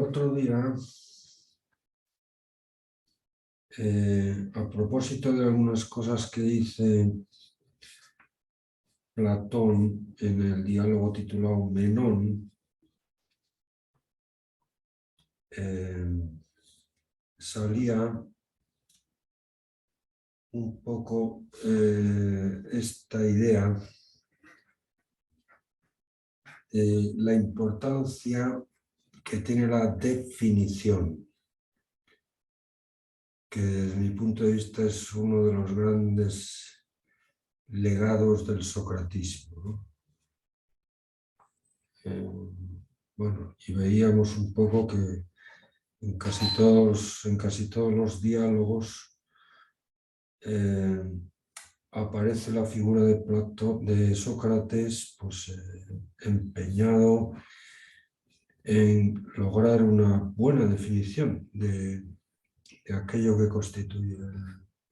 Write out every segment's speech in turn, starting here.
otro día, a propósito de algunas cosas que dice Platón en el diálogo titulado Menón, salía un poco esta idea de la importancia que tiene la definición, que desde mi punto de vista es uno de los grandes legados del socratismo, ¿no? Bueno, y veíamos un poco que en casi todos los diálogos aparece la figura de Sócrates, pues empeñado en lograr una buena definición de aquello que constituye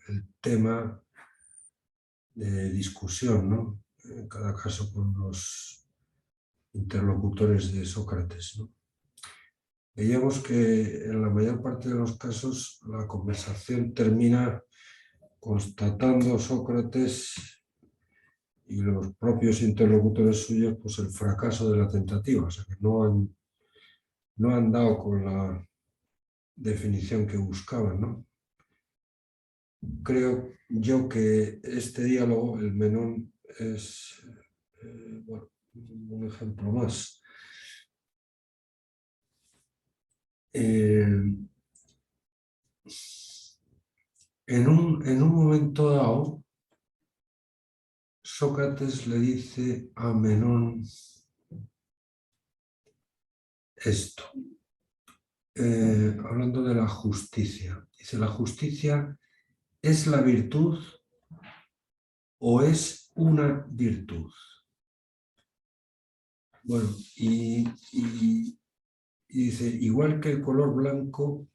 el tema de discusión, ¿no? En cada caso con los interlocutores de Sócrates, ¿no? Veíamos que en la mayor parte de los casos la conversación termina constatando Sócrates y los propios interlocutores suyos pues el fracaso de la tentativa, o sea que no han dado con la definición que buscaban, ¿no? Creo yo que este diálogo, el Menón, es bueno, un ejemplo más. En un momento dado, Sócrates le dice a Menón esto, hablando de la justicia. Dice, ¿la justicia es la virtud o es una virtud? Bueno, y dice, igual que el color blanco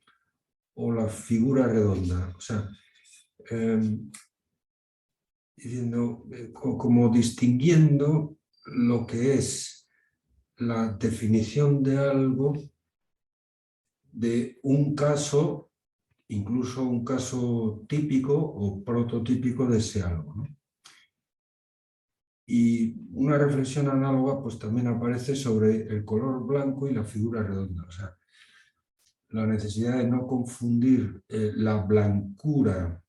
o la figura redonda. O sea, diciendo, como distinguiendo lo que es la definición de algo de un caso, incluso un caso típico o prototípico de ese algo, ¿no? Y una reflexión análoga pues también aparece sobre el color blanco y la figura redonda. O sea, la necesidad de no confundir la blancura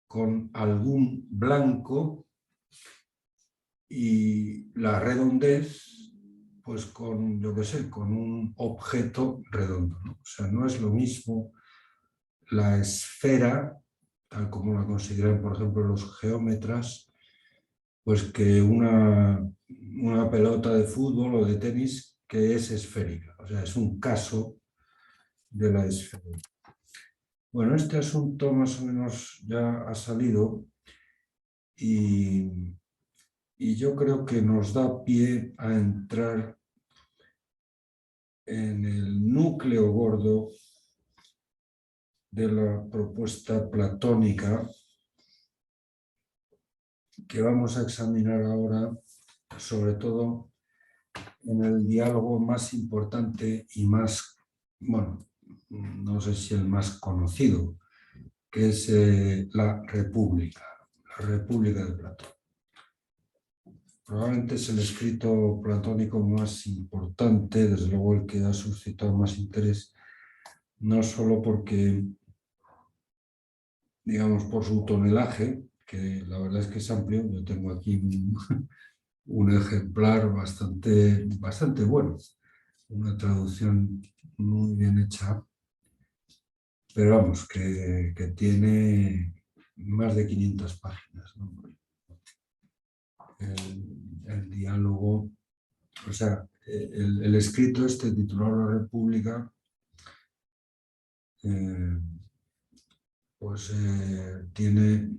con algún blanco y la redondez pues con, yo qué sé, con un objeto redondo, ¿no? O sea, no es lo mismo la esfera, tal como la consideran, por ejemplo, los geómetras, pues que una pelota de fútbol o de tenis que es esférica. O sea, es un caso de la esfera. Bueno, este asunto más o menos ya ha salido y yo creo que nos da pie a entrar en el núcleo gordo de la propuesta platónica que vamos a examinar ahora, sobre todo en el diálogo más importante y más, bueno, no sé si el más conocido, que es la República de Platón. Probablemente es el escrito platónico más importante, desde luego el que ha suscitado más interés, no solo porque, digamos, por su tonelaje, que la verdad es que es amplio. Yo tengo aquí un ejemplar bastante bueno, una traducción muy bien hecha, pero vamos, que tiene más de 500 páginas, ¿no? El diálogo, o sea, el escrito este titulado La República, pues tiene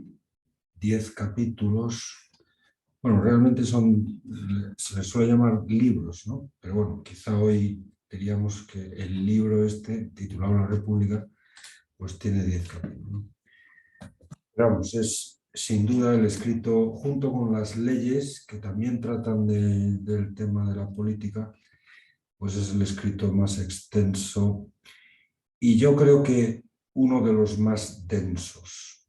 10 capítulos. Bueno, realmente se les suele llamar libros, ¿no? Pero bueno, quizá hoy diríamos que el libro este, titulado La República, pues tiene 10 capítulos, ¿no? Pero vamos, es sin duda el escrito, junto con las leyes, que también tratan del tema de la política, pues es el escrito más extenso y yo creo que uno de los más densos.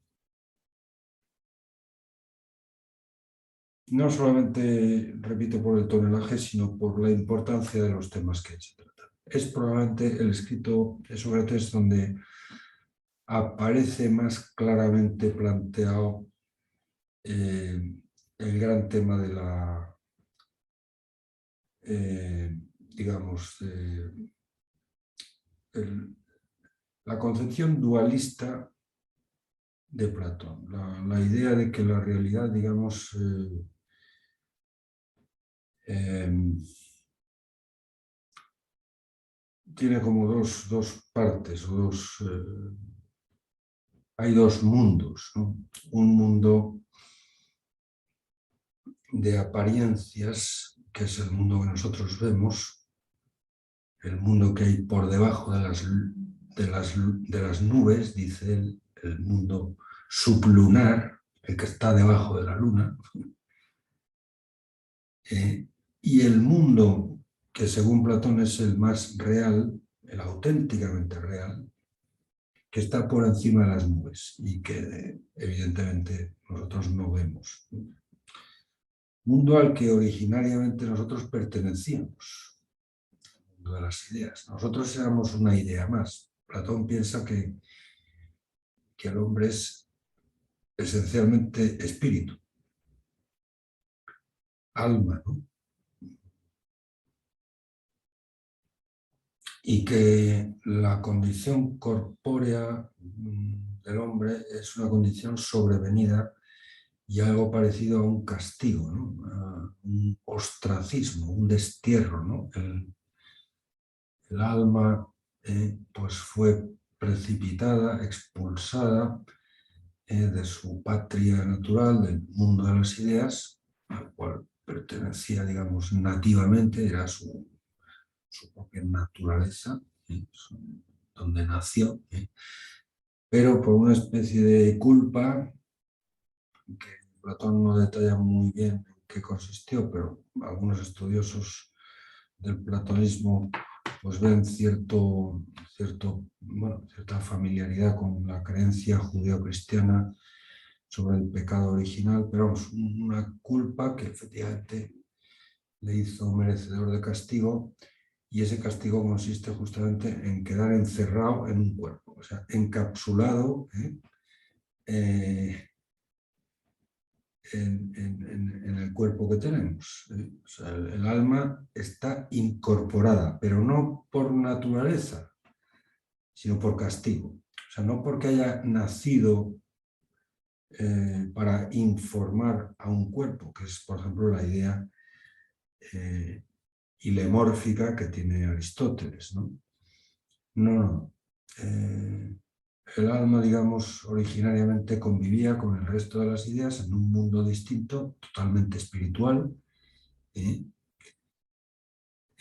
No solamente, repito, por el tonelaje, sino por la importancia de los temas que se tratan. Es probablemente el escrito de Sócrates donde aparece más claramente planteado el gran tema de la, digamos, la concepción dualista de Platón, la idea de que la realidad, digamos, tiene como dos partes, hay dos mundos, ¿no? Un mundo de apariencias, que es el mundo que nosotros vemos, el mundo que hay por debajo de las nubes, dice él, el mundo sublunar, el que está debajo de la luna, y el mundo que según Platón es el más real, el auténticamente real, que está por encima de las nubes y que evidentemente nosotros no vemos. Mundo al que originariamente nosotros pertenecíamos, el mundo de las ideas. Nosotros éramos una idea más. Platón piensa que el hombre es esencialmente espíritu, alma, ¿no? Y que la condición corpórea del hombre es una condición sobrevenida y algo parecido a un castigo, ¿no? A un ostracismo, un destierro, ¿no? El alma pues fue precipitada, expulsada de su patria natural, del mundo de las ideas, al cual pertenecía, digamos, nativamente, era su propia naturaleza, donde nació, pero por una especie de culpa, que Platón no detalla muy bien en qué consistió, pero algunos estudiosos del platonismo pues ven cierta familiaridad con la creencia judeo-cristiana sobre el pecado original, pero vamos, una culpa que efectivamente le hizo merecedor de castigo, y ese castigo consiste justamente en quedar encerrado en un cuerpo, o sea, encapsulado en el cuerpo que tenemos. O sea, el alma está incorporada, pero no por naturaleza, sino por castigo. O sea, no porque haya nacido para informar a un cuerpo, que es, por ejemplo, la idea ilemórfica que tiene Aristóteles, ¿no? No. El alma, digamos, originariamente convivía con el resto de las ideas en un mundo distinto, totalmente espiritual,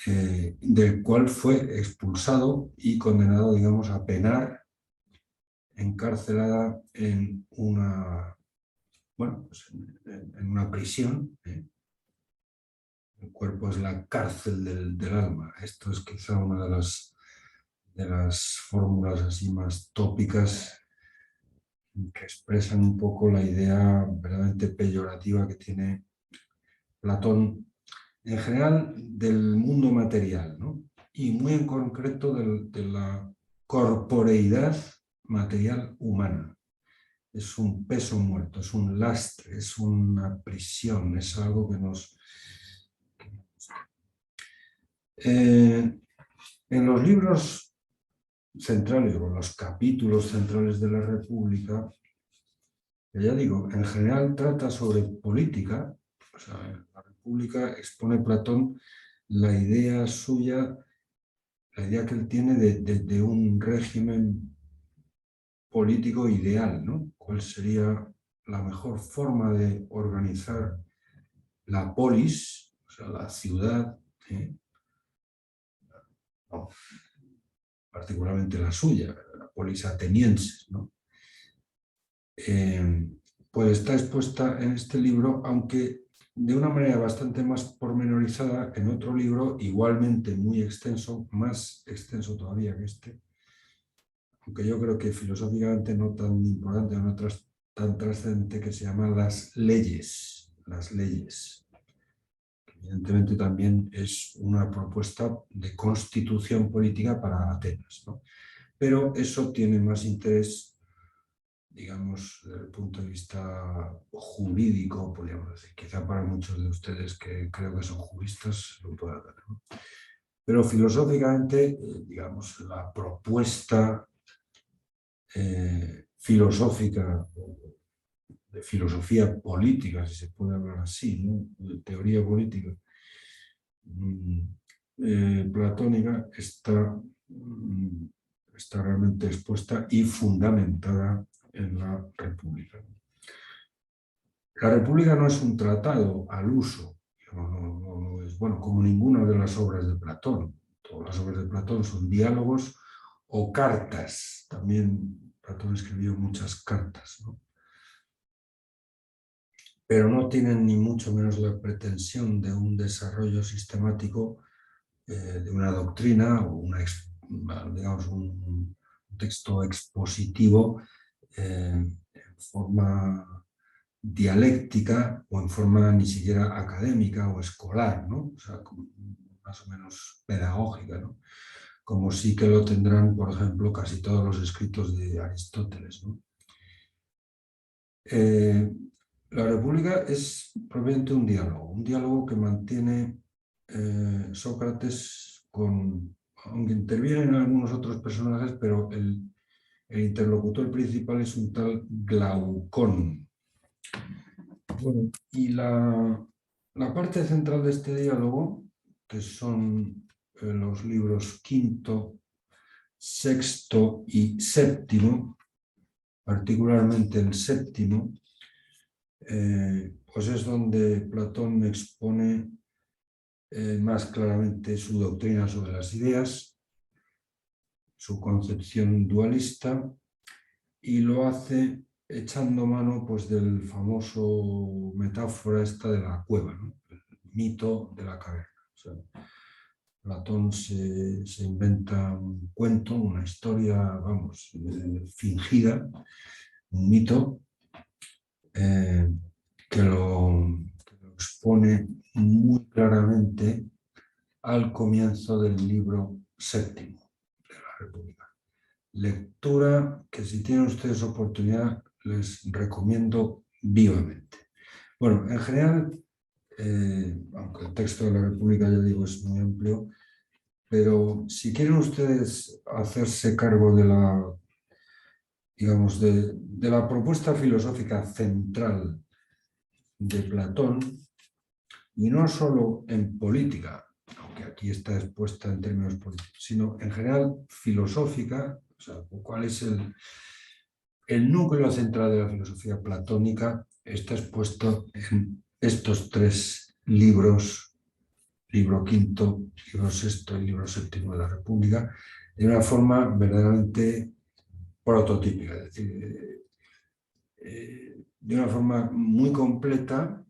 del cual fue expulsado y condenado, digamos, a penar, encarcelada en una, pues en una prisión. El cuerpo es la cárcel del alma. Esto es quizá una de las fórmulas así más tópicas que expresan un poco la idea verdaderamente peyorativa que tiene Platón en general del mundo material, ¿no? Y muy en concreto de la corporeidad material humana. Es un peso muerto, es un lastre, es una prisión, es algo que nos... en los libros centrales o los capítulos centrales de la República, que ya digo, en general trata sobre política. O sea, en la República expone Platón la idea suya, la idea que él tiene de un régimen político ideal, ¿no? ¿Cuál sería la mejor forma de organizar la polis, o sea, la ciudad, no, particularmente la suya, la polis ateniense, ¿no? Pues está expuesta en este libro, aunque de una manera bastante más pormenorizada en otro libro, igualmente muy extenso, más extenso todavía que este, aunque yo creo que filosóficamente no tan importante, no tan trascendente, que se llama Las leyes. Las leyes. Evidentemente también es una propuesta de constitución política para Atenas, ¿no? Pero eso tiene más interés, digamos, desde el punto de vista jurídico, podríamos decir. Quizá para muchos de ustedes que creo que son juristas lo puedan ver, ¿no? Pero filosóficamente, digamos, la propuesta filosófica, de filosofía política, si se puede hablar así, ¿no? De teoría política platónica, está realmente expuesta y fundamentada en la República. La República no es un tratado al uso, no es, bueno, como ninguna de las obras de Platón. Todas las obras de Platón son diálogos o cartas. También Platón escribió muchas cartas, ¿no? Pero no tienen ni mucho menos la pretensión de un desarrollo sistemático de una doctrina o digamos, un texto expositivo en forma dialéctica o en forma ni siquiera académica o escolar, ¿no? O sea, más o menos pedagógica, ¿no? Como sí que lo tendrán, por ejemplo, casi todos los escritos de Aristóteles, ¿no? La República es propiamente un diálogo que mantiene Sócrates aunque intervienen algunos otros personajes, pero el interlocutor principal es un tal Glaucón. Bueno, y la parte central de este diálogo, que son los libros quinto, sexto y séptimo, particularmente el séptimo, pues es donde Platón expone más claramente su doctrina sobre las ideas, su concepción dualista, y lo hace echando mano pues, del famoso metáfora esta de la cueva, ¿no? El mito de la caverna. O sea, Platón se inventa un cuento, una historia, vamos, fingida, un mito, que lo expone muy claramente al comienzo del libro séptimo de la República. Lectura que, si tienen ustedes oportunidad, les recomiendo vivamente. Bueno, en general, aunque el texto de la República, ya digo, es muy amplio, pero si quieren ustedes hacerse cargo de la, digamos, de la propuesta filosófica central de Platón, y no solo en política, aunque aquí está expuesta en términos políticos, sino en general filosófica, o sea, cuál es el núcleo central de la filosofía platónica, está expuesto en estos tres libros, libro quinto, libro sexto y libro séptimo de la República, de una forma verdaderamente prototípica, es decir, de una forma muy completa.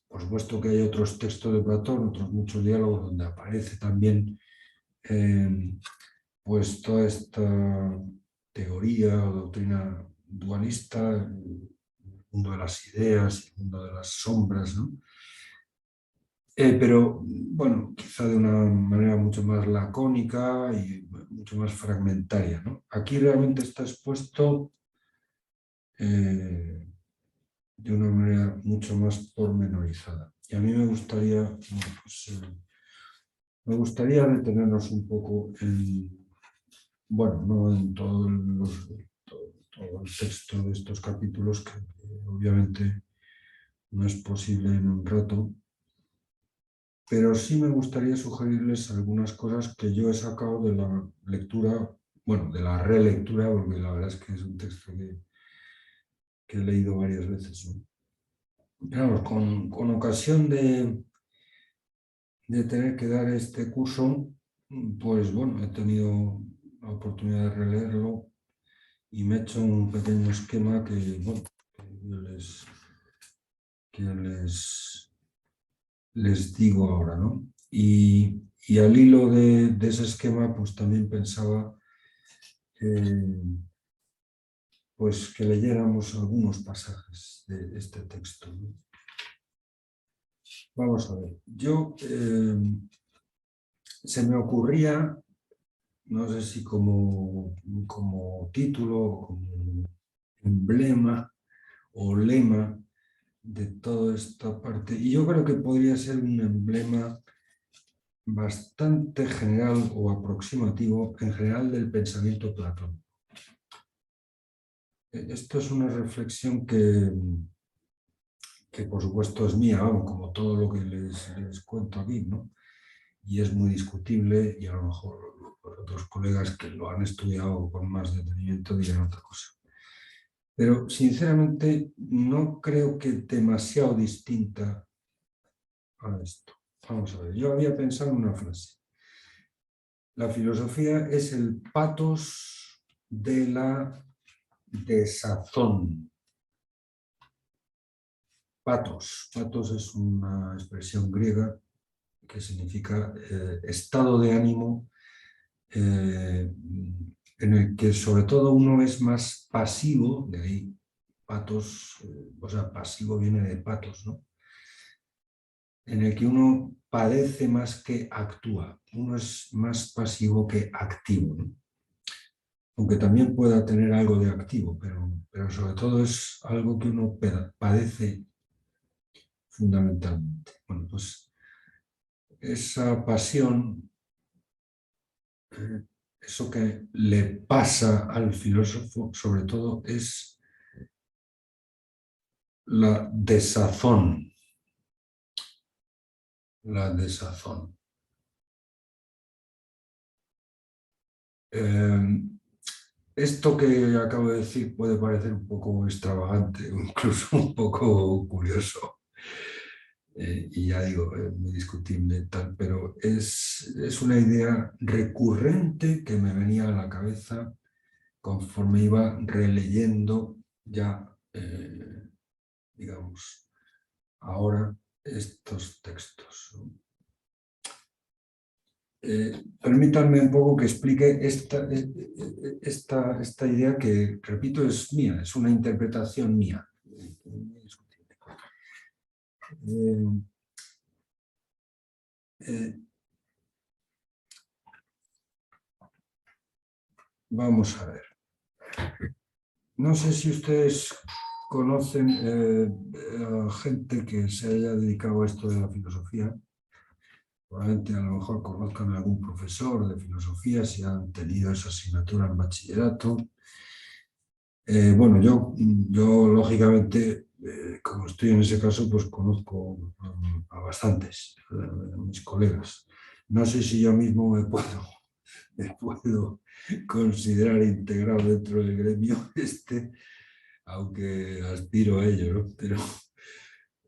Por supuesto que hay otros textos de Platón, otros muchos diálogos donde aparece también pues toda esta teoría o doctrina dualista, el mundo de las ideas, el mundo de las sombras, ¿no? Pero bueno, quizá de una manera mucho más lacónica y mucho más fragmentaria, ¿no? Aquí realmente está expuesto de una manera mucho más pormenorizada. Y a mí me gustaría, bueno, pues, me gustaría detenernos un poco en, bueno, no en todo el texto de estos capítulos, que obviamente no es posible en un rato, pero sí me gustaría sugerirles algunas cosas que yo he sacado de la lectura, bueno, de la relectura, porque la verdad es que es un texto que he leído varias veces, ¿no? Claro, con ocasión de tener que dar este curso, pues bueno, he tenido la oportunidad de releerlo y me he hecho un pequeño esquema que, bueno, que les les digo ahora, ¿no? Y al hilo de ese esquema, pues también pensaba pues que leyéramos algunos pasajes de este texto, ¿no? Vamos a ver, se me ocurría, no sé si como título, como emblema o lema de toda esta parte, y yo creo que podría ser un emblema bastante general o aproximativo en general del pensamiento platónico. Esto es una reflexión que por supuesto es mía, como todo lo que les cuento aquí, ¿no? Y es muy discutible y a lo mejor otros colegas que lo han estudiado con más detenimiento dirán otra cosa. Pero sinceramente no creo que demasiado distinta a esto. Vamos a ver, yo había pensado en una frase. La filosofía es el pathos de la desazón. Pathos. Pathos es una expresión griega que significa estado de ánimo en el que sobre todo uno es más pasivo, de ahí pathos, o sea, pasivo viene de pathos, ¿no? En el que uno padece más que actúa, uno es más pasivo que activo, ¿no? Aunque también pueda tener algo de activo, pero sobre todo es algo que uno padece fundamentalmente. Bueno, pues esa pasión, eso que le pasa al filósofo, sobre todo, es la desazón. La desazón. Esto que acabo de decir puede parecer un poco extravagante o incluso un poco curioso. Y ya digo, es muy discutible tal, pero es una idea recurrente que me venía a la cabeza conforme iba releyendo ya, digamos, ahora estos textos. Permítanme un poco que explique esta idea que, repito, es mía, es una interpretación mía. Vamos a ver. No sé si ustedes conocen a gente que se haya dedicado a esto de la filosofía. Probablemente a lo mejor conozcan a algún profesor de filosofía si han tenido esa asignatura en bachillerato. Bueno, yo lógicamente, como estoy en ese caso, pues conozco a bastantes, a mis colegas. No sé si yo mismo me puedo considerar integrado dentro del gremio aunque aspiro a ello, ¿no? Pero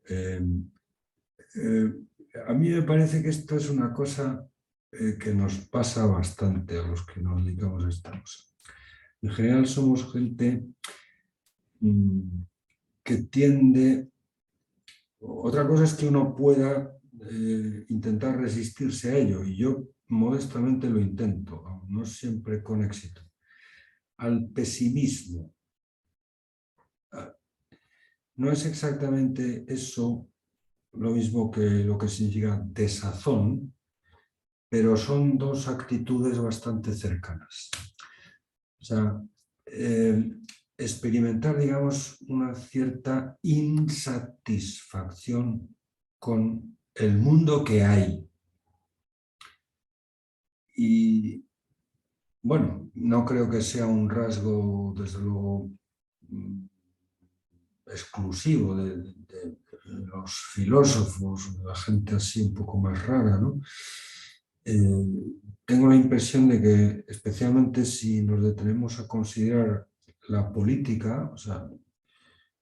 eh, eh, a mí me parece que esto es una cosa que nos pasa bastante a los que nos dedicamos a esta cosa. En general somos gente que tiende... Otra cosa es que uno pueda intentar resistirse a ello, y yo modestamente lo intento, no siempre con éxito, al pesimismo. No es exactamente eso lo mismo que lo que significa desazón, pero son dos actitudes bastante cercanas. O sea, experimentar, digamos, una cierta insatisfacción con el mundo que hay. Y bueno, no creo que sea un rasgo, desde luego, exclusivo de los filósofos, de la gente así un poco más rara, ¿no? Tengo la impresión de que, especialmente si nos detenemos a considerar la política, o sea,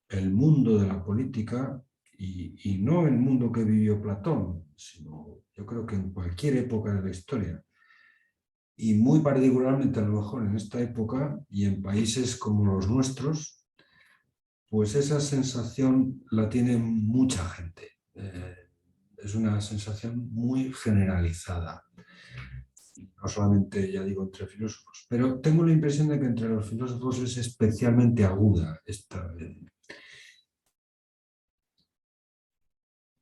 el mundo de la política, y no el mundo que vivió Platón, sino yo creo que en cualquier época de la historia, y muy particularmente a lo mejor en esta época y en países como los nuestros, pues esa sensación la tiene mucha gente. es una sensación muy generalizada. No solamente, ya digo, entre filósofos, pero tengo la impresión de que entre los filósofos es especialmente aguda esta.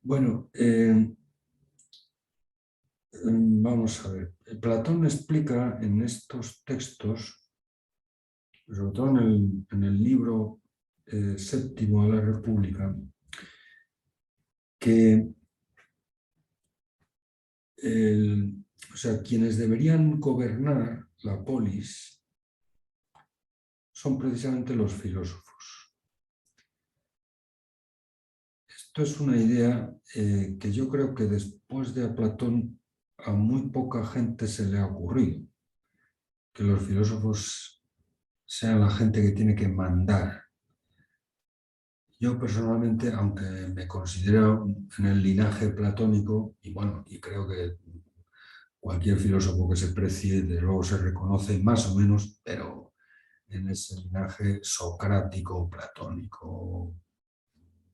Bueno, vamos a ver. Platón explica en estos textos, sobre todo en el libro séptimo de la República, que o sea, quienes deberían gobernar la polis son precisamente los filósofos. Esto es una idea que yo creo que después de Platón a muy poca gente se le ha ocurrido, que los filósofos sean la gente que tiene que mandar. Yo personalmente, aunque me considero en el linaje platónico, y bueno, y creo que cualquier filósofo que se precie, de luego se reconoce más o menos, pero en ese linaje socrático, platónico,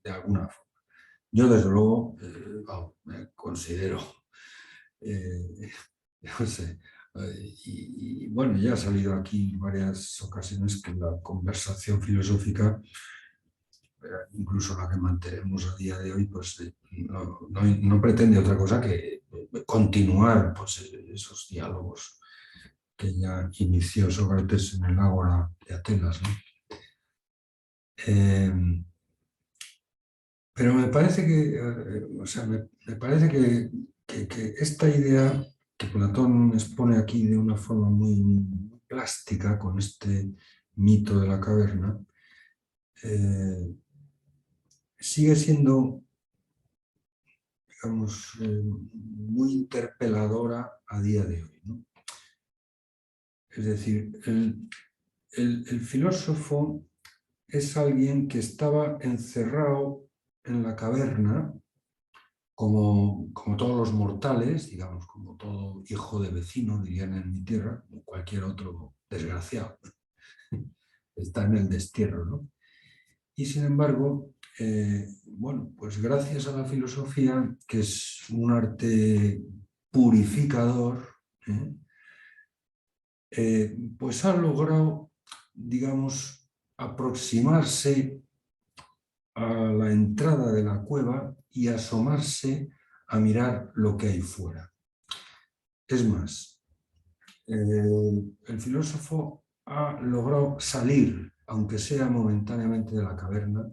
de alguna forma. Yo, desde luego, me considero, no sé, bueno, ya ha salido aquí en varias ocasiones que la conversación filosófica, incluso la que mantenemos a día de hoy, pues no pretende otra cosa que continuar pues, esos diálogos que ya inició Sócrates en el Ágora de Atenas, ¿no? Pero me parece que, o sea, me parece que esta idea que Platón expone aquí de una forma muy plástica con este mito de la caverna, sigue siendo, digamos, muy interpeladora a día de hoy, ¿no? Es decir, el filósofo es alguien que estaba encerrado en la caverna como todos los mortales, digamos, como todo hijo de vecino, dirían en mi tierra, como cualquier otro desgraciado, está en el destierro, ¿no? Y sin embargo, bueno, pues gracias a la filosofía, que es un arte purificador, pues ha logrado, digamos, aproximarse a la entrada de la cueva y asomarse a mirar lo que hay fuera. Es más, el filósofo ha logrado salir, aunque sea momentáneamente, de la caverna,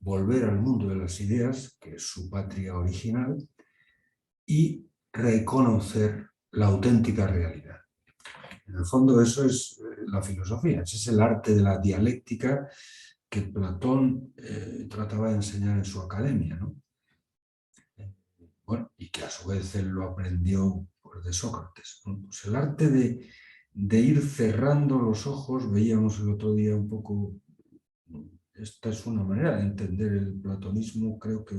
volver al mundo de las ideas, que es su patria original, y reconocer la auténtica realidad. En el fondo eso es la filosofía, ese es el arte de la dialéctica que Platón trataba de enseñar en su academia, ¿no? Bueno, y que a su vez él lo aprendió pues, de Sócrates, ¿no? Pues el arte de ir cerrando los ojos, veíamos el otro día un poco, esta es una manera de entender el platonismo, creo que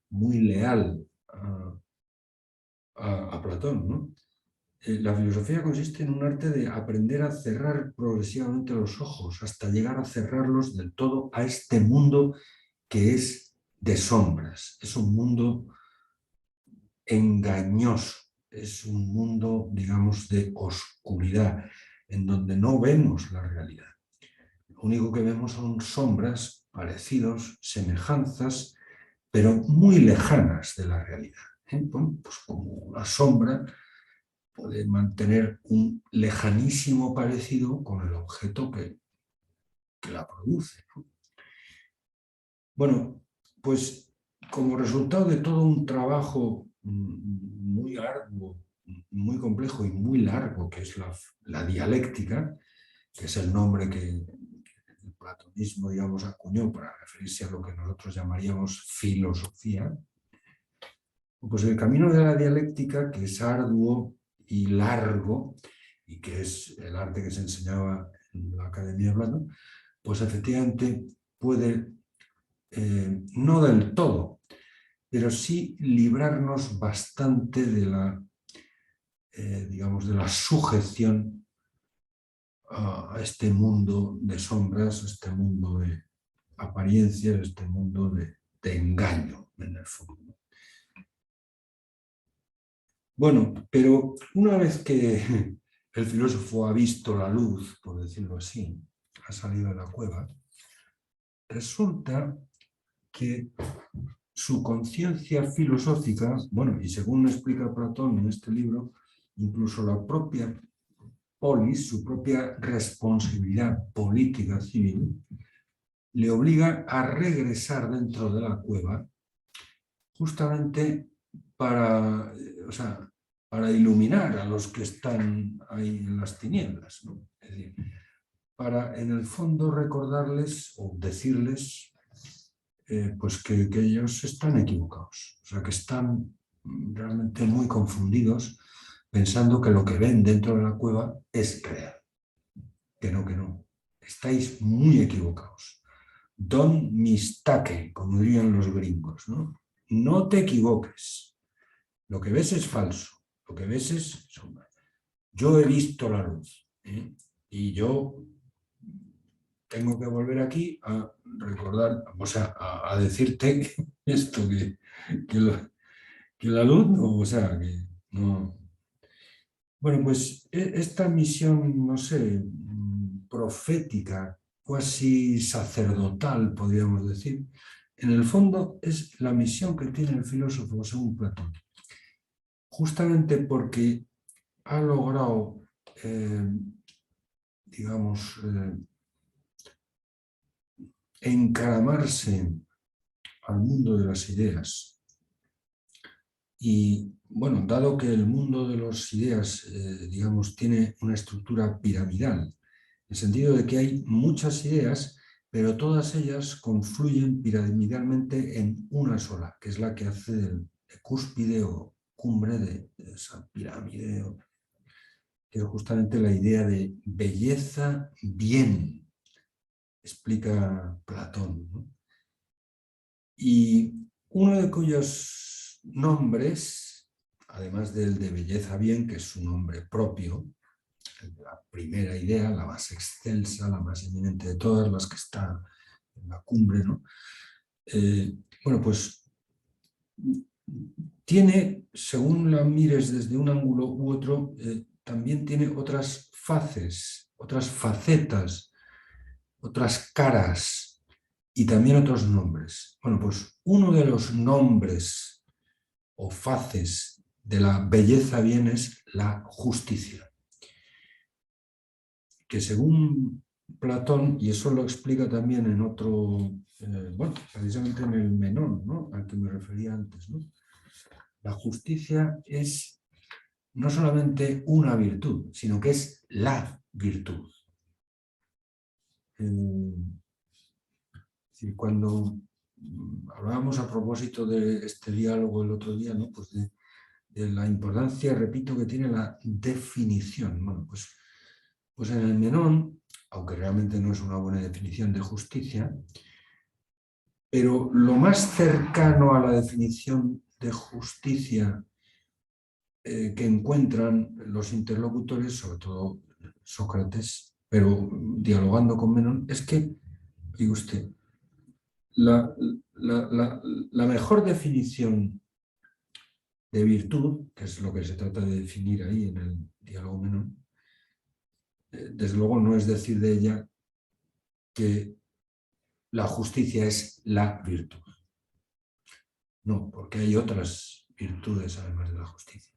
muy leal a Platón, ¿no? La filosofía consiste en un arte de aprender a cerrar progresivamente los ojos hasta llegar a cerrarlos del todo a este mundo que es de sombras, es un mundo engañoso, es un mundo, digamos, de oscuridad, en donde no vemos la realidad. Lo único que vemos son sombras, parecidos, semejanzas, pero muy lejanas de la realidad. Bueno, pues como la sombra puede mantener un lejanísimo parecido con el objeto que la produce, ¿no? Bueno, pues como resultado de todo un trabajo muy arduo, muy complejo y muy largo, que es la dialéctica, que es el nombre que el platonismo, digamos, acuñó para referirse a lo que nosotros llamaríamos filosofía, pues el camino de la dialéctica, que es arduo y largo, y que es el arte que se enseñaba en la Academia de Platón, pues efectivamente puede, no del todo, pero sí librarnos bastante de la, digamos, de la sujeción a este mundo de sombras, a este mundo de apariencias, a este mundo de engaño, en el fondo. Bueno, pero una vez que el filósofo ha visto la luz, por decirlo así, ha salido de la cueva, resulta que su conciencia filosófica, bueno, y según explica Platón en este libro, incluso la propia polis, su propia responsabilidad política civil, le obliga a regresar dentro de la cueva justamente para, o sea, para iluminar a los que están ahí en las tinieblas, ¿no? Es decir, para en el fondo recordarles o decirles pues que ellos están equivocados, o sea, que están realmente muy confundidos pensando que lo que ven dentro de la cueva es real. Que no, que no. Estáis muy equivocados. Don't mistake, como dirían los gringos, ¿no? No te equivoques. Lo que ves es falso. Lo que ves es sombra. Yo he visto la luz, ¿eh? Y yo tengo que volver aquí a recordar, o sea, a decirte esto, que la luz no, o sea, que no. Bueno, pues esta misión, no sé, profética, cuasi sacerdotal, podríamos decir, en el fondo es la misión que tiene el filósofo según Platón, justamente porque ha logrado, digamos, encaramarse al mundo de las ideas. Y bueno, dado que el mundo de las ideas, digamos, tiene una estructura piramidal, en el sentido de que hay muchas ideas, pero todas ellas confluyen piramidalmente en una sola, que es la que hace de cúspide o cumbre de esa pirámide, que es justamente la idea de belleza bien, explica Platón, ¿no? Y uno de cuyos nombres, además del de belleza bien, que es su nombre propio, la primera idea, la más excelsa, la más eminente de todas, las que está en la cumbre, ¿no? Bueno, pues tiene, según la mires desde un ángulo u otro, también tiene otras faces, otras facetas, otras caras y también otros nombres. Bueno, pues uno de los nombres o faces de la belleza bien es la justicia, que según Platón, y eso lo explica también en otro, bueno, precisamente en el Menón, ¿no?, al que me refería antes, ¿no? La justicia es no solamente una virtud, sino que es la virtud. Cuando hablábamos a propósito de este diálogo el otro día, ¿no?, pues de la importancia, repito, que tiene la definición. Bueno, pues en el Menón, aunque realmente no es una buena definición de justicia, pero lo más cercano a la definición de justicia que encuentran los interlocutores, sobre todo Sócrates, pero dialogando con Menón, es que, diga usted, la, la mejor definición de virtud, que es lo que se trata de definir ahí en el diálogo Menón, desde luego no es decir de ella que la justicia es la virtud. No, porque hay otras virtudes además de la justicia.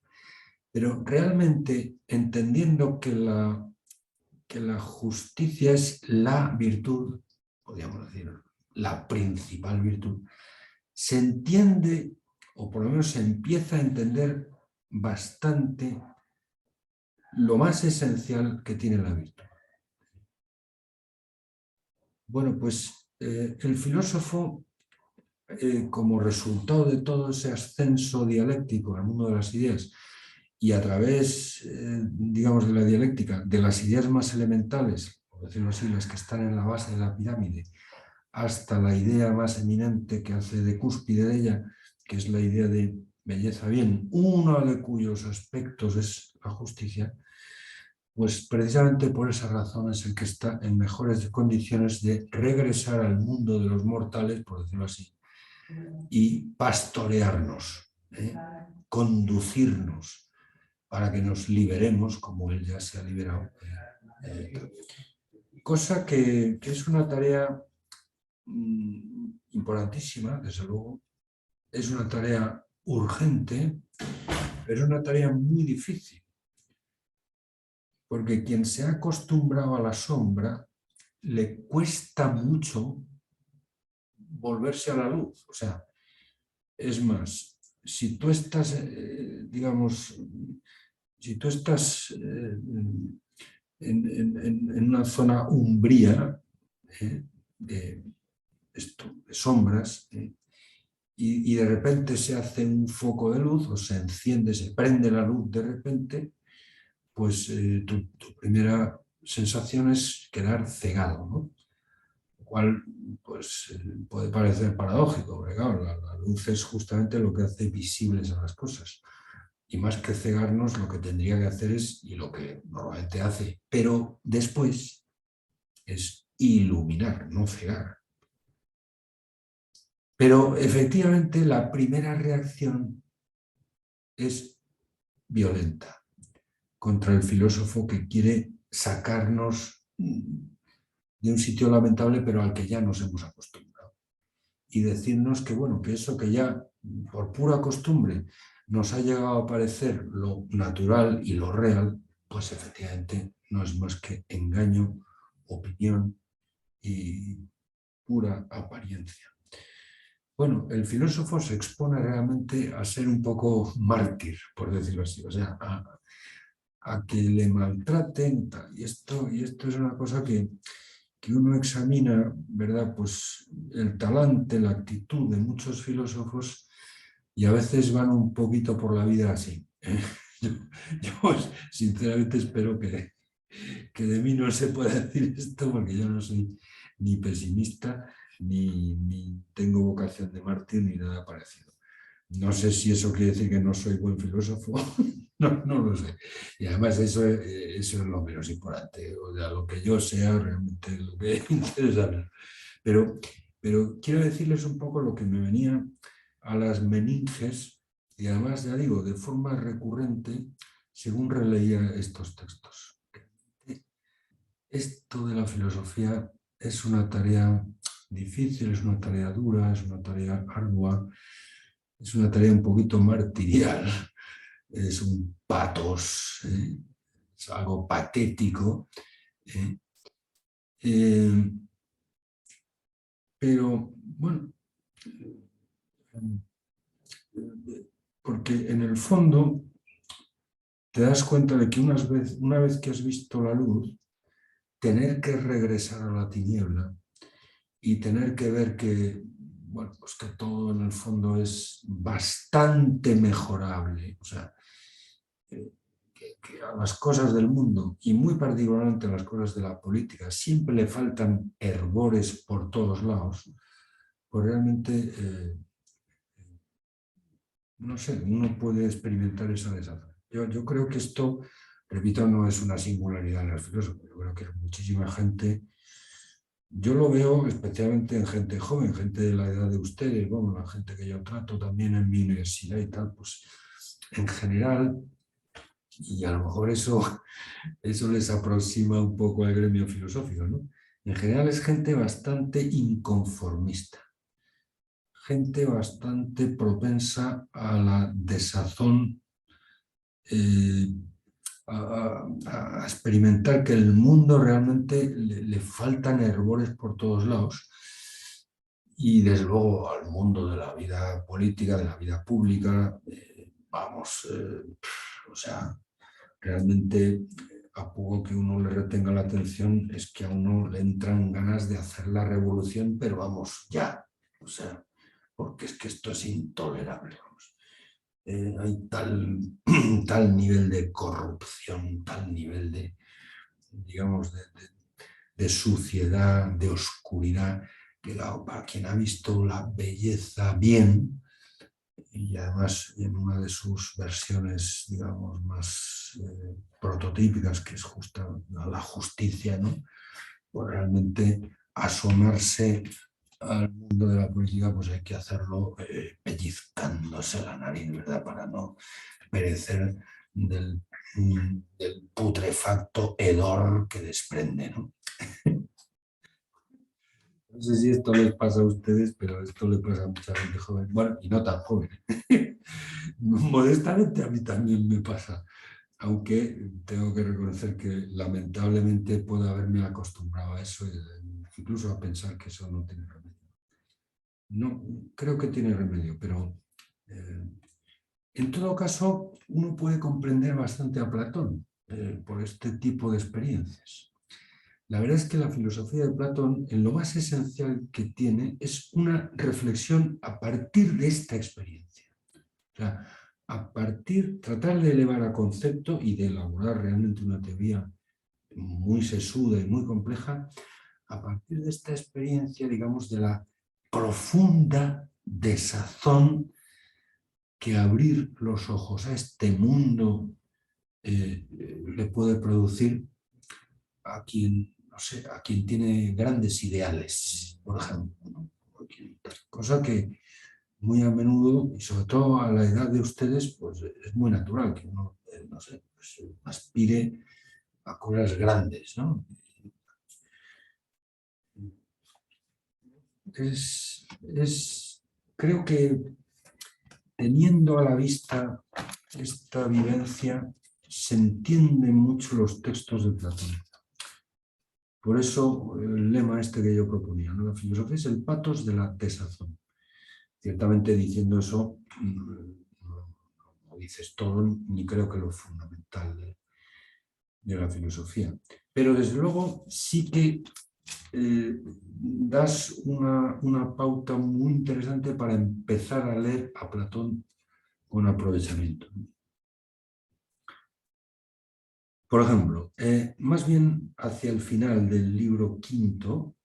Pero realmente entendiendo que la justicia es la virtud, podríamos decir, la principal virtud, se entiende, o por lo menos se empieza a entender bastante lo más esencial que tiene la virtud. Bueno, pues el filósofo, como resultado de todo ese ascenso dialéctico al mundo de las ideas y a través, digamos, de la dialéctica, de las ideas más elementales, por decirlo así, las que están en la base de la pirámide, hasta la idea más eminente que hace de cúspide de ella, que es la idea de belleza bien, uno de cuyos aspectos es la justicia, pues precisamente por esa razón es el que está en mejores condiciones de regresar al mundo de los mortales, por decirlo así, y pastorearnos, conducirnos para que nos liberemos, como él ya se ha liberado. Cosa que es una tarea importantísima, desde luego. Es una tarea urgente, pero es una tarea muy difícil. Porque quien se ha acostumbrado a la sombra, le cuesta mucho volverse a la luz. O sea, es más, si tú estás, digamos, si tú estás en una zona umbría de sombras, y de repente se hace un foco de luz o se enciende, se prende la luz de repente, pues tu primera sensación es quedar cegado, ¿no? Lo cual pues, puede parecer paradójico, porque claro, la luz es justamente lo que hace visibles a las cosas. Y más que cegarnos, lo que tendría que hacer es, y lo que normalmente hace, pero después, es iluminar, no cegar. Pero efectivamente la primera reacción es violenta contra el filósofo que quiere sacarnos de un sitio lamentable, pero al que ya nos hemos acostumbrado. Y decirnos que, bueno, que eso que ya por pura costumbre nos ha llegado a parecer lo natural y lo real, pues efectivamente no es más que engaño, opinión y pura apariencia. Bueno, el filósofo se expone realmente a ser un poco mártir, por decirlo así, o sea, a que le maltraten, y esto es una cosa que uno examina, ¿verdad? Pues el talante, la actitud de muchos filósofos y a veces van un poquito por la vida así. Yo sinceramente espero que de mí no se pueda decir esto porque yo no soy ni pesimista ni tengo vocación de mártir ni nada parecido. No sé si eso quiere decir que no soy buen filósofo, no lo sé. Y además eso es lo menos importante, o sea, lo que yo sea realmente es lo que interesa. Pero quiero decirles un poco lo que me venía a las meninges y además, ya digo, de forma recurrente según releía estos textos. Esto de la filosofía es una tarea difícil, es una tarea dura, es una tarea ardua, es una tarea un poquito martirial, es un patos, es algo patético, eh, eh, pero bueno, porque en el fondo te das cuenta de que una vez que has visto la luz, tener que regresar a la tiniebla y tener que ver que, bueno, pues que todo en el fondo es bastante mejorable, o sea, que a las cosas del mundo y muy particularmente a las cosas de la política siempre le faltan hervores por todos lados, pues realmente, no sé, uno puede experimentar esa desazón. Yo creo que esto, repito, no es una singularidad en el filósofo, yo creo que muchísima gente. Yo lo veo especialmente en gente joven, gente de la edad de ustedes, bueno, la gente que yo trato también en mi universidad y tal, pues en general, y a lo mejor eso les aproxima un poco al gremio filosófico, ¿no? En general es gente bastante inconformista, gente bastante propensa a la desazón, eh, a experimentar que el mundo realmente le faltan hervores por todos lados y desde luego al mundo de la vida política, de la vida pública, vamos, o sea, realmente a poco que uno le retenga la atención es que a uno le entran ganas de hacer la revolución, pero vamos, ya, o sea, porque es que esto es intolerable, vamos. Hay tal nivel de corrupción, tal nivel de, digamos, de suciedad, de oscuridad, que para quien ha visto la belleza bien, y además en una de sus versiones, digamos, más prototípicas, que es justa la justicia, ¿no? Pues realmente asomarse al mundo de la política, pues hay que hacerlo pellizcándose la nariz, ¿verdad? Para no perecer del, del putrefacto hedor que desprende, ¿no? No sé si esto les pasa a ustedes, pero esto le pasa a mucha gente joven. Bueno, y no tan joven. Modestamente a mí también me pasa, aunque tengo que reconocer que lamentablemente puedo haberme acostumbrado a eso, incluso a pensar que eso no tiene remedio. No, creo que tiene remedio, pero en todo caso uno puede comprender bastante a Platón por este tipo de experiencias. La verdad es que la filosofía de Platón, en lo más esencial que tiene, es una reflexión a partir de esta experiencia. O sea, tratar de elevar a concepto y de elaborar realmente una teoría muy sesuda y muy compleja, a partir de esta experiencia, digamos, de la profunda desazón que abrir los ojos a este mundo le puede producir a quien, no sé, a quien tiene grandes ideales, por ejemplo, ¿no? Cosa que muy a menudo, y sobre todo a la edad de ustedes, pues es muy natural que uno, no sé, pues, aspire a cosas grandes, ¿no? Creo que teniendo a la vista esta vivencia, se entienden mucho los textos de Platón. Por eso el lema este que yo proponía, ¿no? La filosofía es el patos de la desazón. Ciertamente diciendo eso, no dices todo, ni creo que lo fundamental de la filosofía. Pero desde luego sí que das una pauta muy interesante para empezar a leer a Platón con aprovechamiento. Por ejemplo, más bien hacia el final del libro quinto,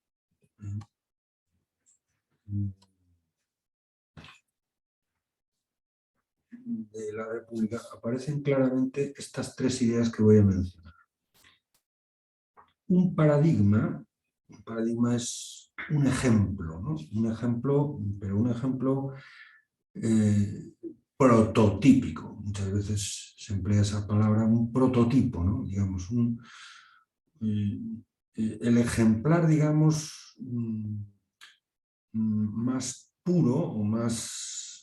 de la República, aparecen claramente estas tres ideas que voy a mencionar. Un paradigma es un ejemplo, ¿no? Un ejemplo, pero un ejemplo prototípico. Muchas veces se emplea esa palabra, un prototipo, ¿no? Digamos, el ejemplar, digamos, más puro o más,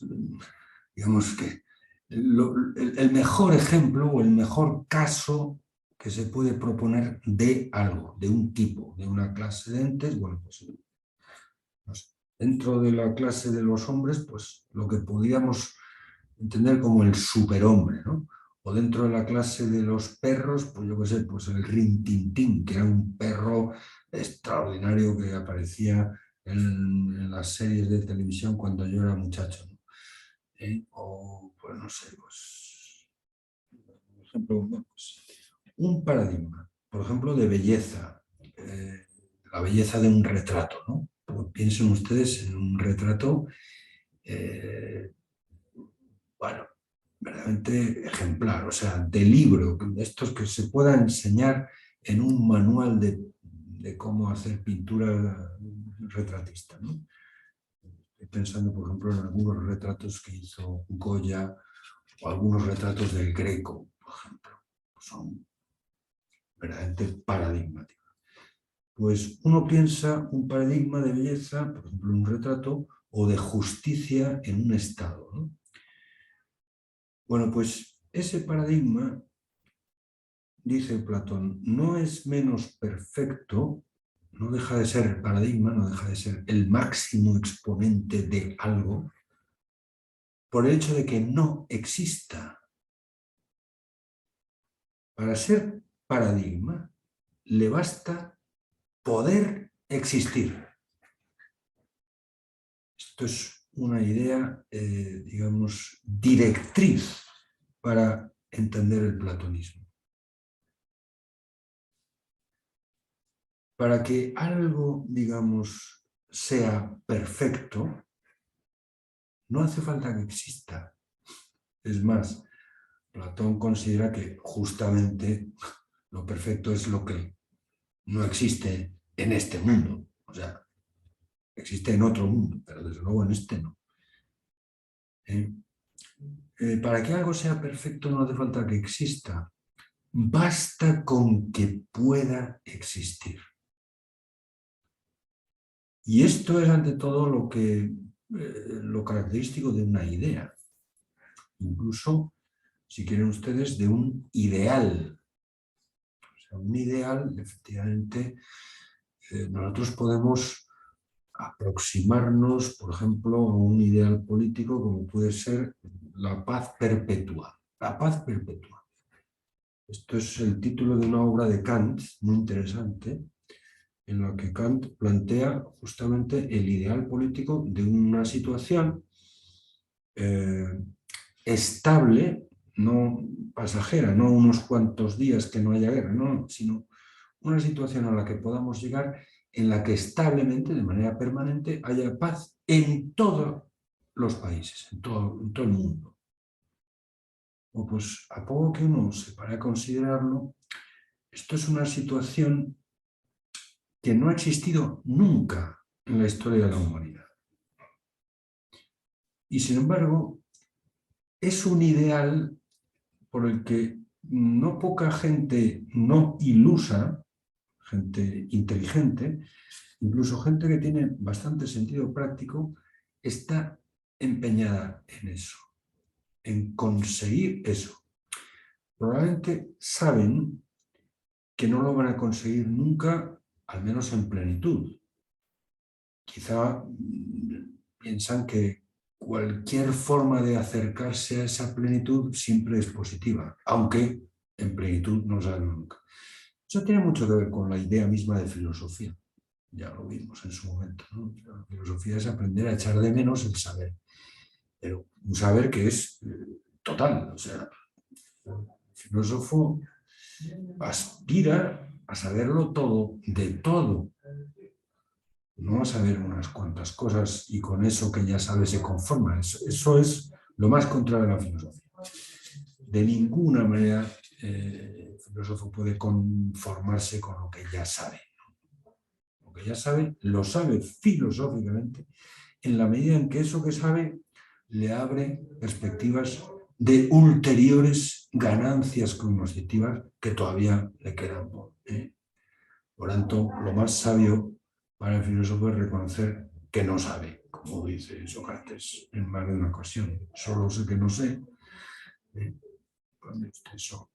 digamos que, el mejor ejemplo o el mejor caso que se puede proponer de algo, de un tipo, de una clase de entes, bueno, pues no sé, dentro de la clase de los hombres, pues lo que podríamos entender como el superhombre, ¿no? O dentro de la clase de los perros, pues yo qué sé, pues el Rin Tin Tin, que era un perro extraordinario que aparecía en las series de televisión cuando yo era muchacho, ¿no? O, pues no sé, pues, por ejemplo, pues, un paradigma, por ejemplo, de belleza, la belleza de un retrato, ¿no? Pues piensen ustedes en un retrato, bueno, verdaderamente ejemplar, o sea, de libro, de estos que se pueda enseñar en un manual de cómo hacer pintura retratista, ¿no? Estoy pensando, por ejemplo, en algunos retratos que hizo Goya o algunos retratos del Greco, por ejemplo. Son verdaderamente paradigmáticos. Pues uno piensa un paradigma de belleza, por ejemplo, un retrato, o de justicia en un estado, ¿no? Bueno, pues ese paradigma, dice Platón, no es menos perfecto, no deja de ser paradigma, no deja de ser el máximo exponente de algo, por el hecho de que no exista. Para ser paradigma, le basta poder existir. Esto es una idea, digamos, directriz para entender el platonismo. Para que algo, digamos, sea perfecto, no hace falta que exista. Es más, Platón considera que justamente lo perfecto es lo que no existe en este mundo. O sea, existe en otro mundo, pero desde luego en este no. Para que algo sea perfecto no hace falta que exista. Basta con que pueda existir. Y esto es ante todo lo característico de una idea. Incluso, si quieren ustedes, de un ideal. O sea, un ideal, efectivamente, nosotros podemos aproximarnos, por ejemplo, a un ideal político como puede ser la paz perpetua. La paz perpetua. Esto es el título de una obra de Kant muy interesante, en la que Kant plantea justamente el ideal político de una situación estable, no pasajera, no unos cuantos días que no haya guerra, no, sino una situación a la que podamos llegar en la que establemente, de manera permanente, haya paz en todos los países, en todo el mundo. O pues a poco que uno se pare a considerarlo, esto es una situación que no ha existido nunca en la historia de la humanidad. Y sin embargo, es un ideal por el que no poca gente no ilusa, gente inteligente, incluso gente que tiene bastante sentido práctico, está empeñada en eso, en conseguir eso. Probablemente saben que no lo van a conseguir nunca, al menos en plenitud. Quizá piensan que cualquier forma de acercarse a esa plenitud siempre es positiva, aunque en plenitud no saben nunca. Eso tiene mucho que ver con la idea misma de filosofía. Ya lo vimos en su momento, ¿no? La filosofía es aprender a echar de menos el saber, pero un saber que es total. O sea, el filósofo aspira a saberlo todo, de todo, no a saber unas cuantas cosas y con eso que ya sabe se conforma. Eso es lo más contrario a la filosofía. De ninguna manera el filósofo puede conformarse con lo que ya sabe. Lo que ya sabe, lo sabe filosóficamente en la medida en que eso que sabe le abre perspectivas de ulteriores ganancias cognitivas que todavía le quedan. Por tanto, lo más sabio para el filósofo es reconocer que no sabe, como dice Sócrates en más de una ocasión. Solo sé que no sé. Eso.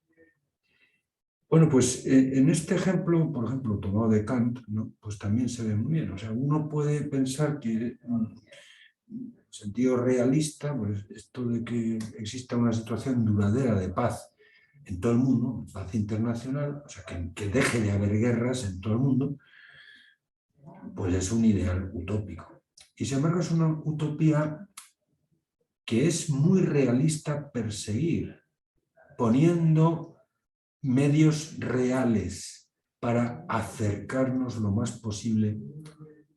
Bueno, pues en este ejemplo, por ejemplo, tomado de Kant, ¿no? Pues también se ve muy bien. O sea, uno puede pensar que en sentido realista, pues esto de que exista una situación duradera de paz en todo el mundo, paz internacional, o sea, que deje de haber guerras en todo el mundo, pues es un ideal utópico. Y sin embargo es una utopía que es muy realista perseguir, poniendo medios reales para acercarnos lo más posible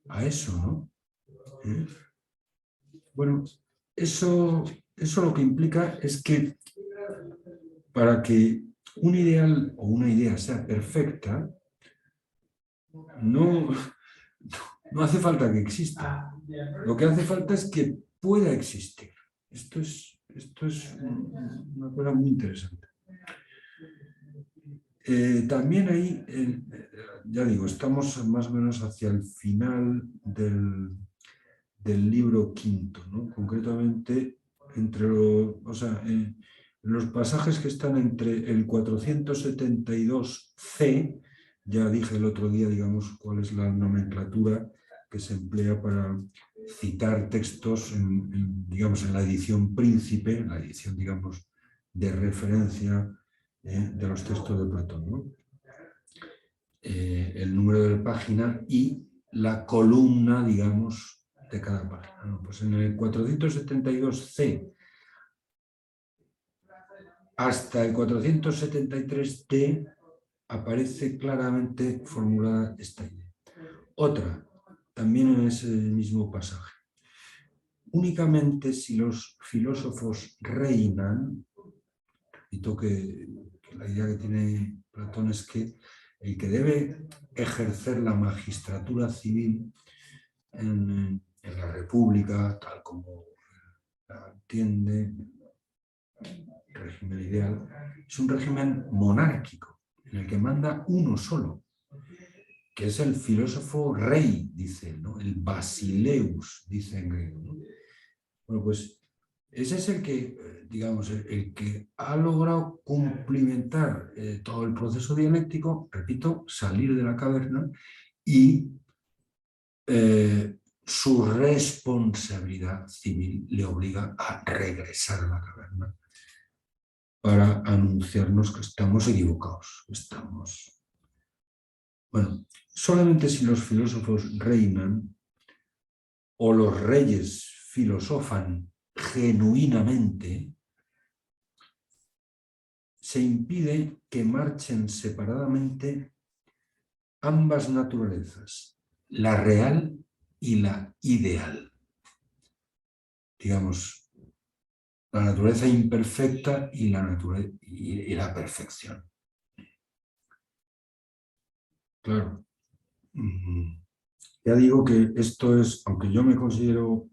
a eso, ¿no? Bueno, eso lo que implica es que para que un ideal o una idea sea perfecta, no hace falta que exista. Lo que hace falta es que pueda existir. Esto es una cosa muy interesante. También ahí, ya digo, estamos más o menos hacia el final del libro quinto, ¿no? Concretamente, los pasajes que están entre el 472c, ya dije el otro día, digamos, cuál es la nomenclatura que se emplea para citar textos, digamos, en la edición príncipe, la edición, digamos, de referencia de los textos de Platón, ¿no? El número de la página y la columna, digamos, de cada página, ¿no? Pues en el 472c hasta el 473d aparece claramente formulada esta idea. Otra, también en ese mismo pasaje. Únicamente si los filósofos reinan, repito que la idea que tiene Platón es que el que debe ejercer la magistratura civil en la República, tal como la entiende, régimen ideal, es un régimen monárquico, en el que manda uno solo, que es el filósofo rey, dice, ¿no? El basileus, dice en griego, ¿no? Bueno, pues ese es el que, digamos, el que ha logrado cumplimentar todo el proceso dialéctico, repito, salir de la caverna y su responsabilidad civil le obliga a regresar a la caverna para anunciarnos que estamos equivocados. Bueno, solamente si los filósofos reinan o los reyes filosofan genuinamente, se impide que marchen separadamente ambas naturalezas, la real y la ideal. Digamos, la naturaleza imperfecta y la perfección. Claro. Ya digo que esto es, aunque yo me considero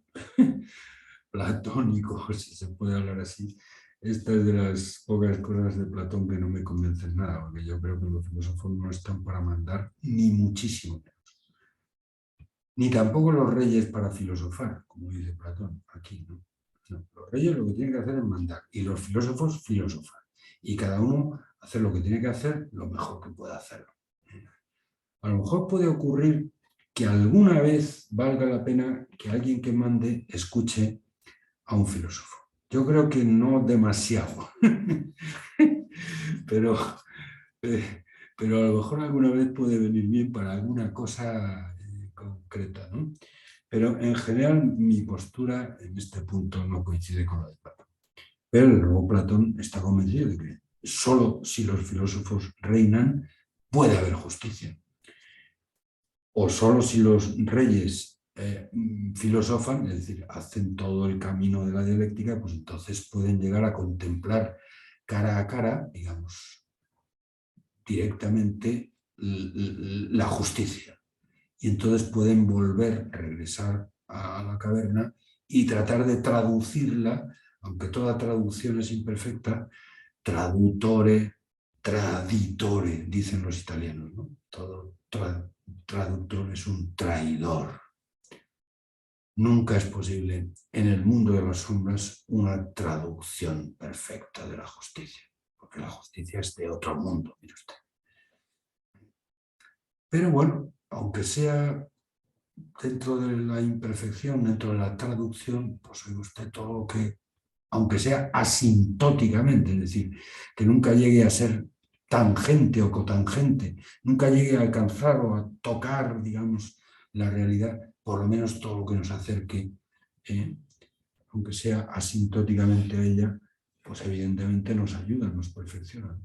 platónico, si se puede hablar así, esta es de las pocas cosas de Platón que no me convencen nada, porque yo creo que los filósofos no están para mandar, ni muchísimo menos. Ni tampoco los reyes para filosofar, como dice Platón, aquí, ¿no? No, los reyes lo que tienen que hacer es mandar, y los filósofos filosofar, y cada uno hacer lo que tiene que hacer lo mejor que pueda hacerlo. A lo mejor puede ocurrir que alguna vez valga la pena que alguien que mande escuche a un filósofo. Yo creo que no demasiado, pero, pero a lo mejor alguna vez puede venir bien para alguna cosa concreta, ¿no? Pero en general mi postura en este punto no coincide con la de Platón. Pero luego Platón está convencido de que solo si los filósofos reinan puede haber justicia. O solo si los reyes filosofan, es decir, hacen todo el camino de la dialéctica, pues entonces pueden llegar a contemplar cara a cara, digamos, directamente la justicia. Y entonces pueden regresar a la caverna y tratar de traducirla, aunque toda traducción es imperfecta, tradutore, traditore, dicen los italianos, ¿no? Todo traductor es un traidor. Nunca es posible en el mundo de las sombras una traducción perfecta de la justicia, porque la justicia es de otro mundo, mire usted. Pero bueno, aunque sea dentro de la imperfección, dentro de la traducción, pues oiga usted todo lo que, aunque sea asintóticamente, es decir, que nunca llegue a ser tangente o cotangente, nunca llegue a alcanzar o a tocar, digamos, la realidad, por lo menos todo lo que nos acerque, aunque sea asintóticamente a ella, pues evidentemente nos ayuda, nos perfecciona.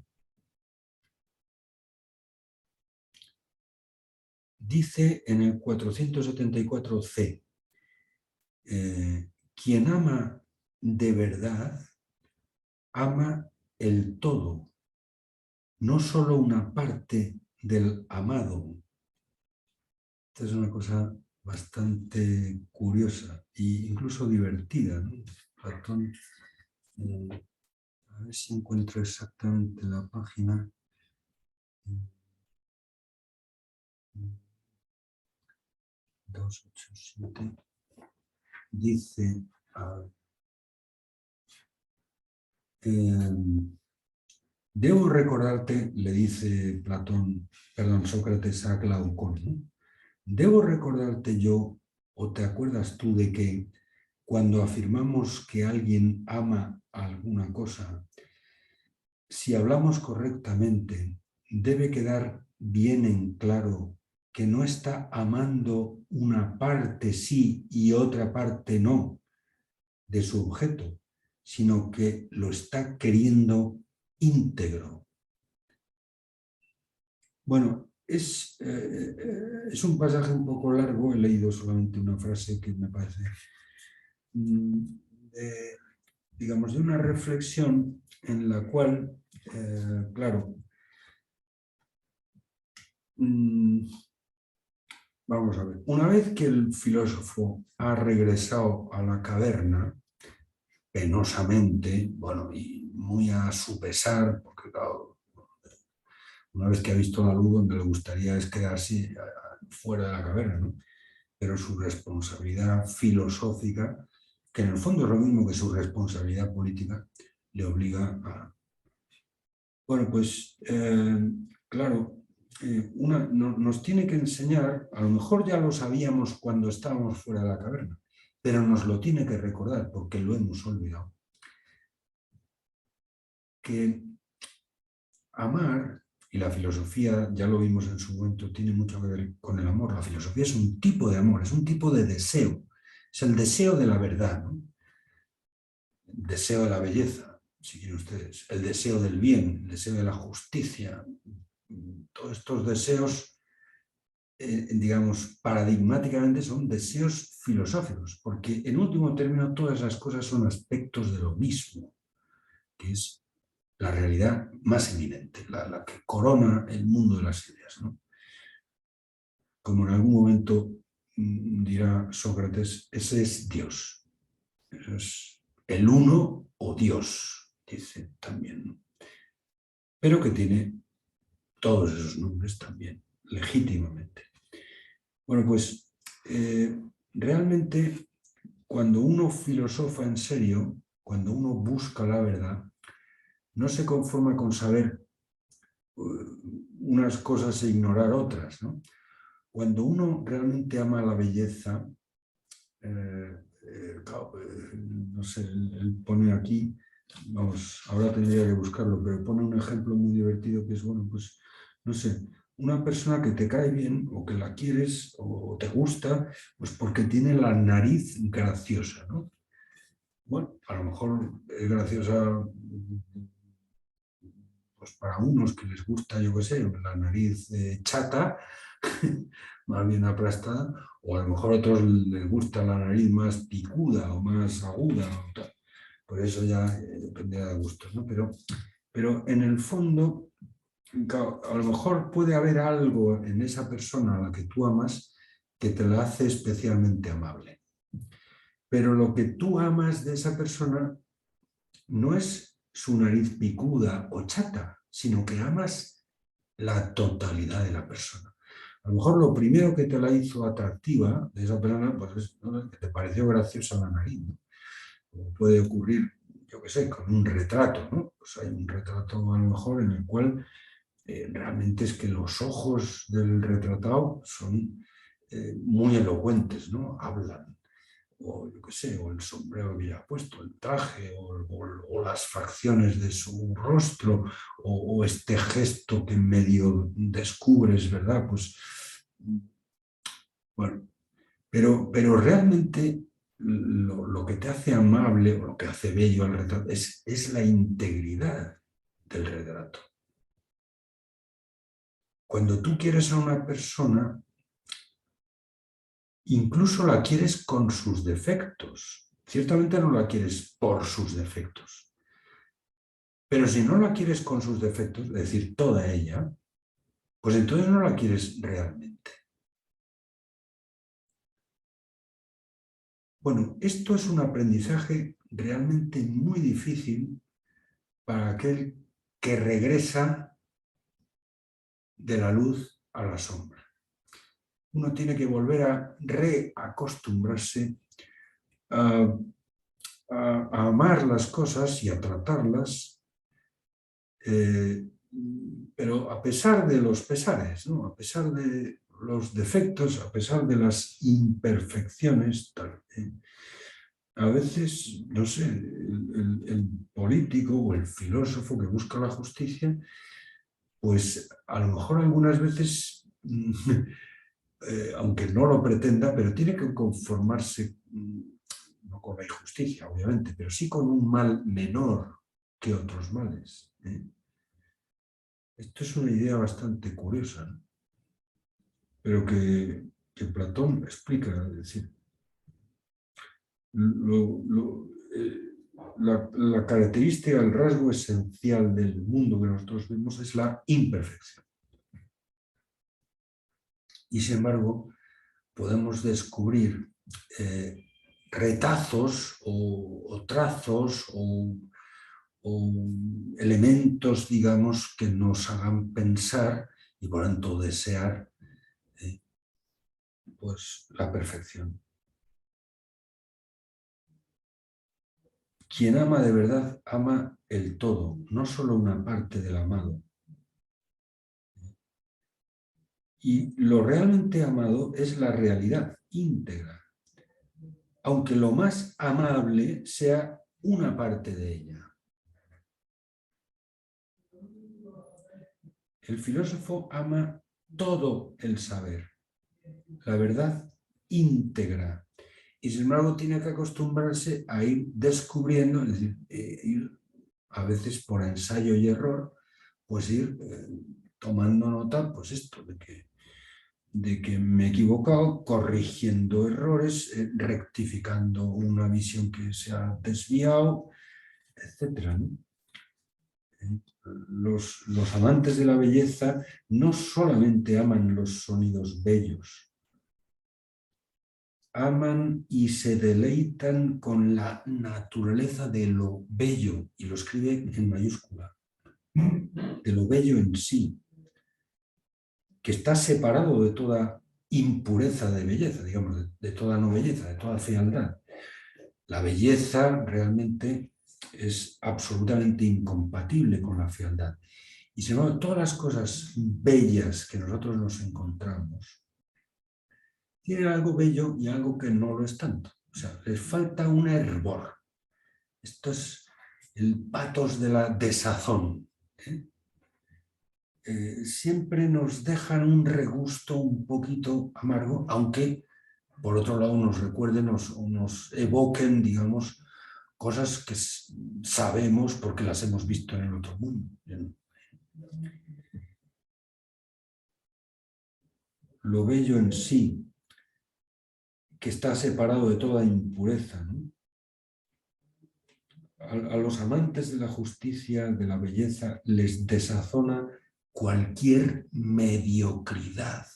Dice en el 474c, quien ama de verdad, ama el todo, no solo una parte del amado. Esta es una cosa bastante curiosa e incluso divertida, ¿no? Platón, a ver si encuentro exactamente la página. 287 dice, debo recordarte, le dice Sócrates a Glaucón, ¿no? Debo recordarte yo, o te acuerdas tú de que cuando afirmamos que alguien ama alguna cosa, si hablamos correctamente, debe quedar bien en claro que no está amando una parte sí y otra parte no de su objeto, sino que lo está queriendo íntegro. Bueno, es un pasaje un poco largo, he leído solamente una frase que me parece, digamos, de una reflexión en la cual, claro, vamos a ver, una vez que el filósofo ha regresado a la caverna, penosamente, bueno, y muy a su pesar, porque claro, una vez que ha visto la luz, donde le gustaría es quedarse fuera de la caverna, ¿no? Pero su responsabilidad filosófica, que en el fondo es lo mismo que su responsabilidad política, le obliga a... Bueno, pues claro, nos tiene que enseñar, a lo mejor ya lo sabíamos cuando estábamos fuera de la caverna, pero nos lo tiene que recordar porque lo hemos olvidado, que amar, y la filosofía, ya lo vimos en su momento, tiene mucho que ver con el amor. La filosofía es un tipo de amor, es un tipo de deseo, es el deseo de la verdad, ¿no? El deseo de la belleza, si quieren ustedes, el deseo del bien, el deseo de la justicia. Todos estos deseos, digamos, paradigmáticamente son deseos filosóficos, porque en último término todas las cosas son aspectos de lo mismo, que es la realidad más eminente, la que corona el mundo de las ideas, ¿no? Como en algún momento dirá Sócrates, ese es Dios. Eso es el uno o Dios, dice también, ¿no? Pero que tiene todos esos nombres también, legítimamente. Bueno, pues realmente cuando uno filosofa en serio, cuando uno busca la verdad, no se conforma con saber unas cosas e ignorar otras, ¿no? Cuando uno realmente ama la belleza, no sé, él pone aquí, vamos, ahora tendría que buscarlo, pero pone un ejemplo muy divertido que es, bueno, pues, no sé, una persona que te cae bien o que la quieres o te gusta, pues porque tiene la nariz graciosa, ¿no? Bueno, a lo mejor es graciosa pues para unos que les gusta, yo qué sé, la nariz chata, más bien aplastada, o a lo mejor a otros les gusta la nariz más picuda o más aguda, o tal. Por eso ya depende de gustos, ¿no? Pero en el fondo, claro, a lo mejor puede haber algo en esa persona a la que tú amas que te la hace especialmente amable. Pero lo que tú amas de esa persona no es su nariz picuda o chata, sino que amas la totalidad de la persona. A lo mejor lo primero que te la hizo atractiva de esa persona pues es, ¿no?, que te pareció graciosa la nariz, ¿no? Como puede ocurrir, yo qué sé, con un retrato, ¿no? Pues hay un retrato a lo mejor en el cual realmente es que los ojos del retratado son muy elocuentes, ¿no? Hablan, o yo qué sé, o el sombrero que había puesto, el traje, o las facciones de su rostro, o este gesto que medio descubres, ¿verdad? Pues, bueno, pero realmente lo que te hace amable o lo que hace bello al retrato es la integridad del retrato. Cuando tú quieres a una persona, incluso la quieres con sus defectos. Ciertamente no la quieres por sus defectos. Pero si no la quieres con sus defectos, es decir, toda ella, pues entonces no la quieres realmente. Bueno, esto es un aprendizaje realmente muy difícil para aquel que regresa de la luz a la sombra. Uno tiene que volver a reacostumbrarse a amar las cosas y a tratarlas, pero a pesar de los pesares, ¿no? A pesar de los defectos, a pesar de las imperfecciones, tal, a veces, no sé, el político o el filósofo que busca la justicia, pues a lo mejor algunas veces, aunque no lo pretenda, pero tiene que conformarse, no con la injusticia, obviamente, pero sí con un mal menor que otros males, ¿eh? Esto es una idea bastante curiosa, ¿no? Pero que Platón explica, es decir, la característica, el rasgo esencial del mundo que nosotros vemos es la imperfección. Y sin embargo, podemos descubrir retazos o trazos o elementos, digamos, que nos hagan pensar y por tanto desear pues, la perfección. Quien ama de verdad, ama el todo, no solo una parte del amado. Y lo realmente amado es la realidad íntegra, aunque lo más amable sea una parte de ella. El filósofo ama todo el saber, la verdad íntegra, y sin embargo tiene que acostumbrarse a ir descubriendo, es decir, ir a veces por ensayo y error, pues ir tomando nota, pues esto, de que me he equivocado, corrigiendo errores, rectificando una visión que se ha desviado, etc., ¿no? Los amantes de la belleza no solamente aman los sonidos bellos, aman y se deleitan con la naturaleza de lo bello, y lo escribe en mayúscula, de lo bello en sí, que está separado de toda impureza de belleza, digamos, de toda no belleza, de toda fealdad. La belleza realmente es absolutamente incompatible con la fealdad. Y sin embargo, todas las cosas bellas que nosotros nos encontramos tienen algo bello y algo que no lo es tanto. O sea, les falta un hervor. Esto es el pathos de la desazón. Siempre nos dejan un regusto un poquito amargo, aunque por otro lado nos recuerden o nos evoquen, digamos, cosas que sabemos porque las hemos visto en el otro mundo. Lo bello en sí, que está separado de toda impureza, ¿no? A los amantes de la justicia, de la belleza, les desazona cualquier mediocridad.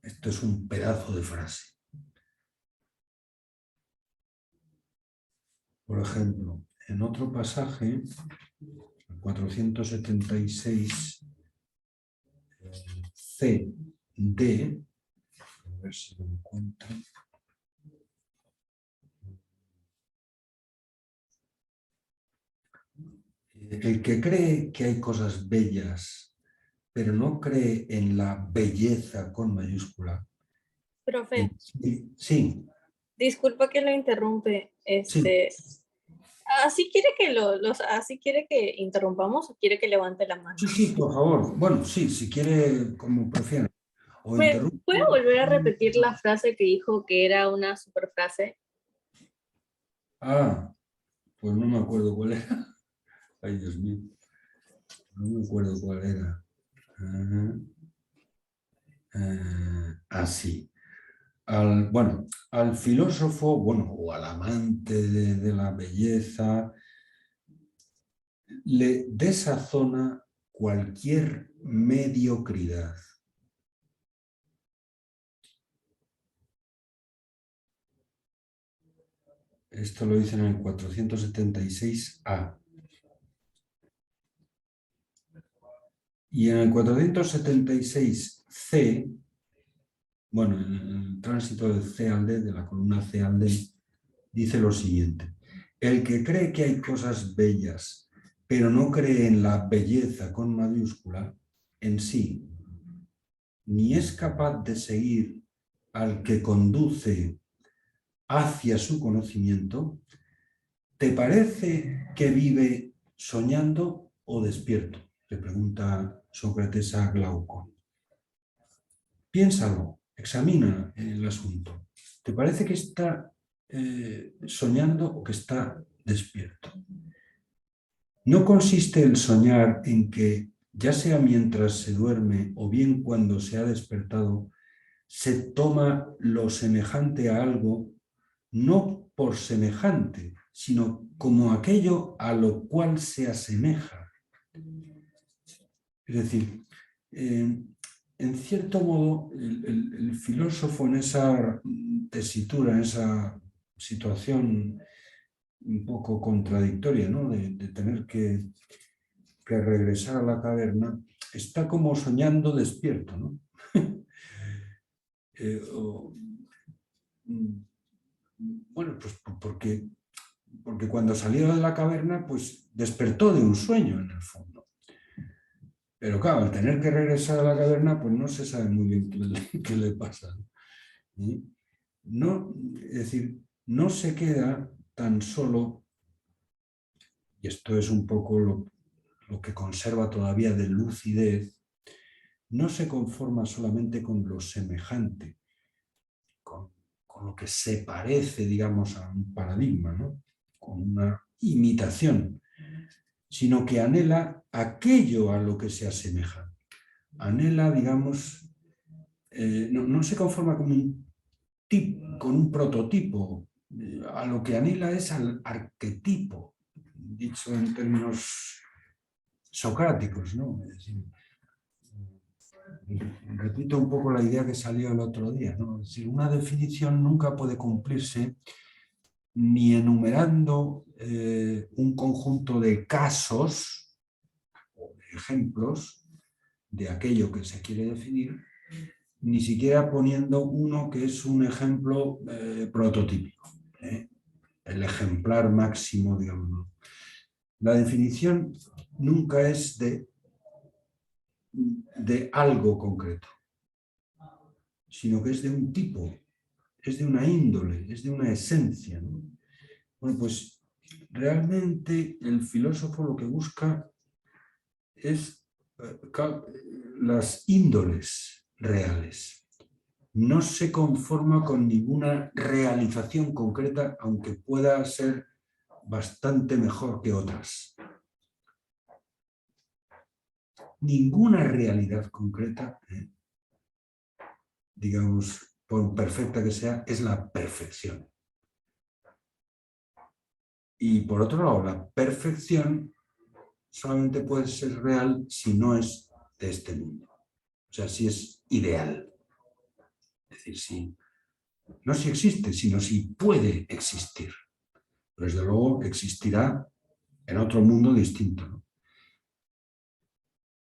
Esto es un pedazo de frase. Por ejemplo, en otro pasaje, 476 CD, a ver si lo encuentro. El que cree que hay cosas bellas, pero no cree en la belleza con mayúscula. Profe, Sí, disculpa que lo interrumpe. sí, ¿Así quiere que así quiere que interrumpamos o quiere que levante la mano? sí, por favor. Bueno, sí, si quiere, como prefiera. O ¿Me puede interrumpo. volver a repetir la frase que dijo que era una super frase? Ah, pues no me acuerdo cuál era. Ay, Dios mío. No me acuerdo cuál era. Así. Bueno, al filósofo, bueno, o al amante de la belleza, le desazona cualquier mediocridad. Esto lo dice en el 476A. Y en el 476C, bueno, en el tránsito de C al D, de la columna C al D, dice lo siguiente: el que cree que hay cosas bellas, pero no cree en la belleza con mayúscula, en sí, ni es capaz de seguir al que conduce hacia su conocimiento. ¿Te parece que vive soñando o despierto?, le pregunta Sócrates a Glauco. Piénsalo, examina el asunto. ¿Te parece que está soñando o que está despierto? ¿No consiste el soñar en que, ya sea mientras se duerme o bien cuando se ha despertado, se toma lo semejante a algo, no por semejante, sino como aquello a lo cual se asemeja? Es decir, en cierto modo, el filósofo en esa tesitura, en esa situación un poco contradictoria, ¿no? De tener que regresar a la caverna, está como soñando despierto, ¿no? Bueno, pues porque cuando salió de la caverna, pues despertó de un sueño en el fondo. Pero claro, al tener que regresar a la caverna, pues no se sabe muy bien qué le pasa. No, es decir, no se queda tan solo, y esto es un poco lo que conserva todavía de lucidez, no se conforma solamente con lo semejante, con lo que se parece, digamos, a un paradigma, ¿no? Con una imitación, sino que anhela aquello a lo que se asemeja. Anhela, digamos, no se conforma con un prototipo, a lo que anhela es al arquetipo, dicho en términos socráticos, ¿no? Es decir, repito un poco la idea que salió el otro día, ¿no? Es decir, una definición nunca puede cumplirse ni enumerando un conjunto de casos o de ejemplos de aquello que se quiere definir, ni siquiera poniendo uno que es un ejemplo prototípico, el ejemplar máximo, digamos, ¿no? La definición nunca es de algo concreto, sino que es de un tipo, es de una índole, es de una esencia, ¿no? Bueno, pues realmente el filósofo lo que busca es las índoles reales. No se conforma con ninguna realización concreta, aunque pueda ser bastante mejor que otras. Ninguna realidad concreta, digamos, por perfecta que sea, es la perfección. Y por otro lado, la perfección solamente puede ser real si no es de este mundo. O sea, si es ideal. Es decir, no si existe, sino si puede existir. Pero desde luego existirá en otro mundo distinto, ¿no?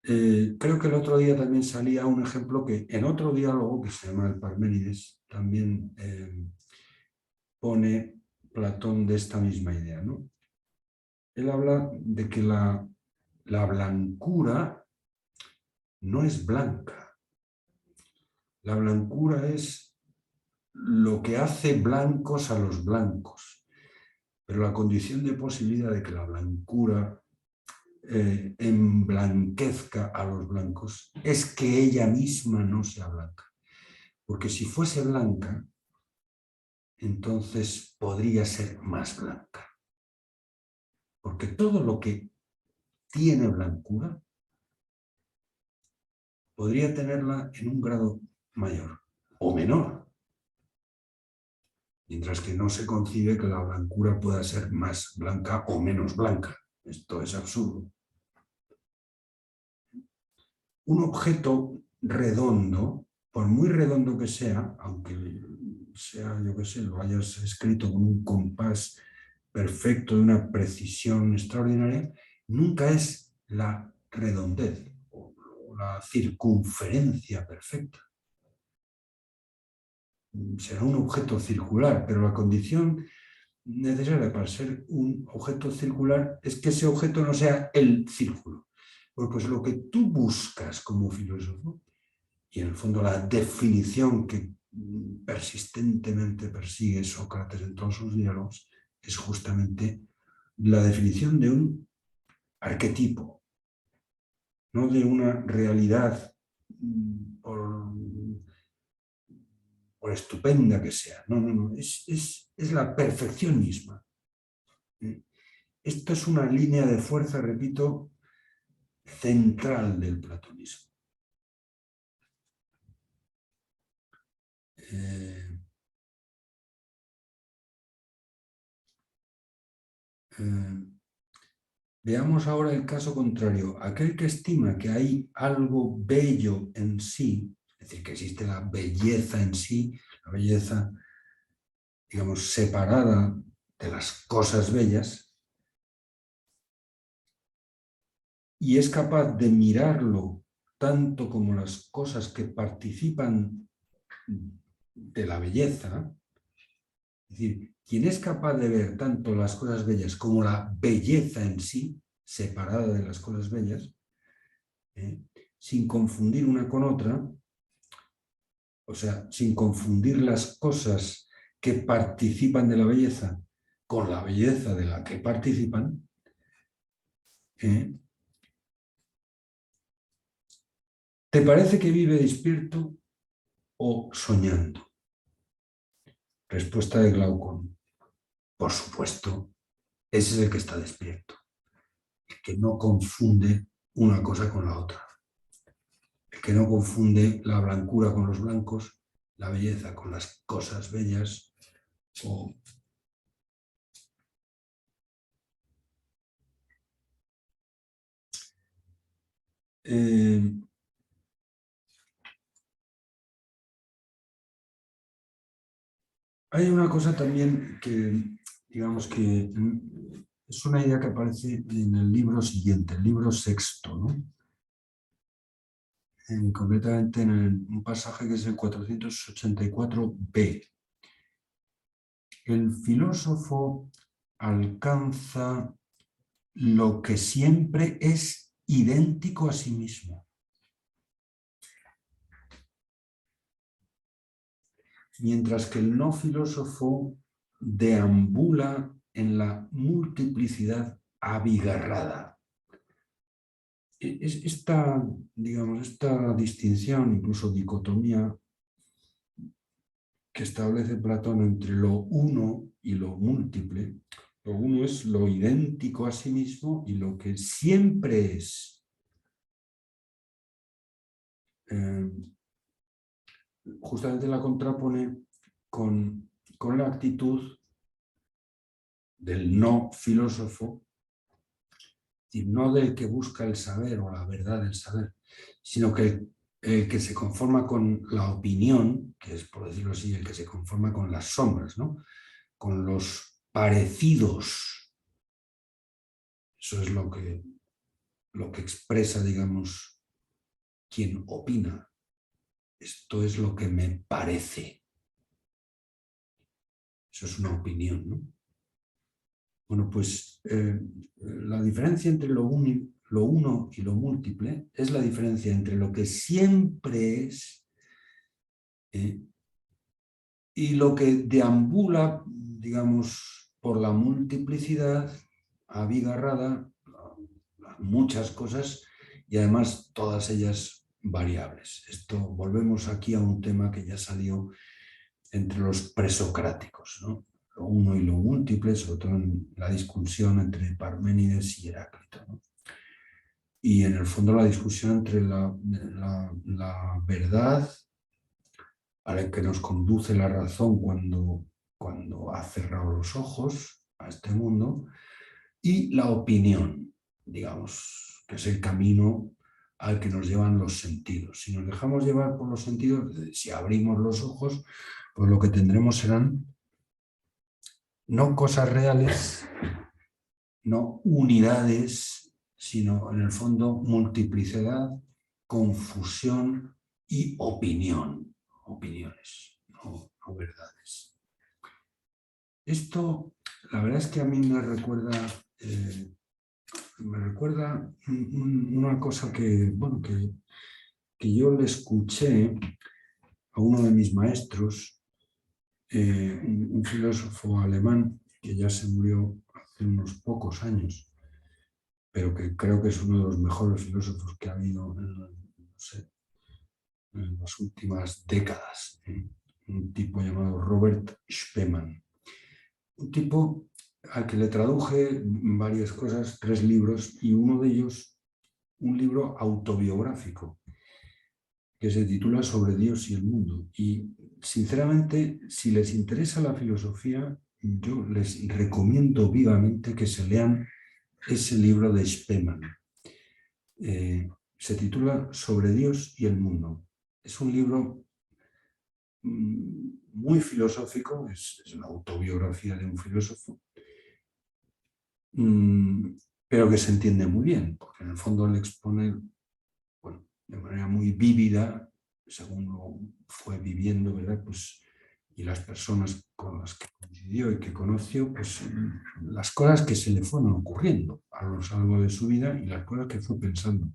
Creo que el otro día también salía un ejemplo que en otro diálogo que se llama el Parménides también pone Platón de esta misma idea, ¿no? Él habla de que la blancura no es blanca. La blancura es lo que hace blancos a los blancos. Pero la condición de posibilidad de que la blancura emblanquezca a los blancos es que ella misma no sea blanca. Porque si fuese blanca, entonces podría ser más blanca. Porque todo lo que tiene blancura podría tenerla en un grado mayor o menor. Mientras que no se concibe que la blancura pueda ser más blanca o menos blanca. Esto es absurdo. Un objeto redondo, por muy redondo que sea, aunque sea, yo qué sé, lo hayas escrito con un compás perfecto, de una precisión extraordinaria, nunca es la redondez o la circunferencia perfecta. Será un objeto circular, pero la condición necesaria para ser un objeto circular es que ese objeto no sea el círculo. Pues lo que tú buscas como filósofo, y en el fondo la definición que persistentemente persigue Sócrates en todos sus diálogos, es justamente la definición de un arquetipo, no de una realidad por estupenda que sea. No, es la perfección misma. Esto es una línea de fuerza, repito, central del platonismo. Veamos ahora el caso contrario. Aquel que estima que hay algo bello en sí, es decir, que existe la belleza en sí, la belleza digamos, separada de las cosas bellas y es capaz de mirarlo tanto como las cosas que participan de la belleza, es decir, quien es capaz de ver tanto las cosas bellas como la belleza en sí, separada de las cosas bellas, sin confundir una con otra, o sea, sin confundir las cosas que participan de la belleza con la belleza de la que participan, ¿te parece que vive despierto o soñando? Respuesta de Glaucón. Por supuesto, ese es el que está despierto, el que no confunde una cosa con la otra, el que no confunde la blancura con los blancos, la belleza con las cosas bellas o... Hay una cosa también que, digamos que es una idea que aparece en el libro siguiente, el libro sexto, ¿no? Concretamente en un pasaje que es el 484b. El filósofo alcanza lo que siempre es idéntico a sí mismo. Mientras que el no filósofo deambula en la multiplicidad abigarrada. Digamos, esta distinción, incluso dicotomía, que establece Platón entre lo uno y lo múltiple. Lo uno es lo idéntico a sí mismo y lo que siempre es. Justamente la contrapone con la actitud del no filósofo, y no del que busca el saber o la verdad del saber, sino que el que se conforma con la opinión, que es, por decirlo así, el que se conforma con las sombras, ¿no? Con los parecidos. Eso es lo que expresa, digamos, quien opina. Esto es lo que me parece. Eso es una opinión, ¿no? Bueno, pues la diferencia entre lo uno y lo múltiple es la diferencia entre lo que siempre es y lo que deambula, digamos, por la multiplicidad abigarrada, muchas cosas y además todas ellas variables. Volvemos aquí a un tema que ya salió entre los presocráticos, ¿no? Lo uno y lo múltiple, sobre todo en la discusión entre Parménides y Heráclito, ¿no? Y en el fondo la discusión entre la verdad a la que nos conduce la razón cuando ha cerrado los ojos a este mundo, y la opinión, digamos, que es el camino al que nos llevan los sentidos. Si nos dejamos llevar por los sentidos, si abrimos los ojos, pues lo que tendremos serán no cosas reales, no unidades, sino en el fondo multiplicidad, confusión y opinión. Opiniones, no verdades. Esto, la verdad es que a mí me recuerda una cosa que, bueno, que yo le escuché a uno de mis maestros, un filósofo alemán que ya se murió hace unos pocos años, pero que creo que es uno de los mejores filósofos que ha habido en las últimas décadas. Un tipo llamado Robert Spemann. Un tipo al que le traduje varias cosas, 3 libros, y uno de ellos, un libro autobiográfico, que se titula Sobre Dios y el mundo. Y sinceramente, si les interesa la filosofía, yo les recomiendo vivamente que se lean ese libro de Spemann. Se titula Sobre Dios y el mundo. Es un libro muy filosófico, es una autobiografía de un filósofo, pero que se entiende muy bien, porque en el fondo él expone, bueno, de manera muy vívida, según lo fue viviendo, ¿verdad? Pues, y las personas con las que coincidió y que conoció, pues las cosas que se le fueron ocurriendo a lo largo de su vida y las cosas que fue pensando.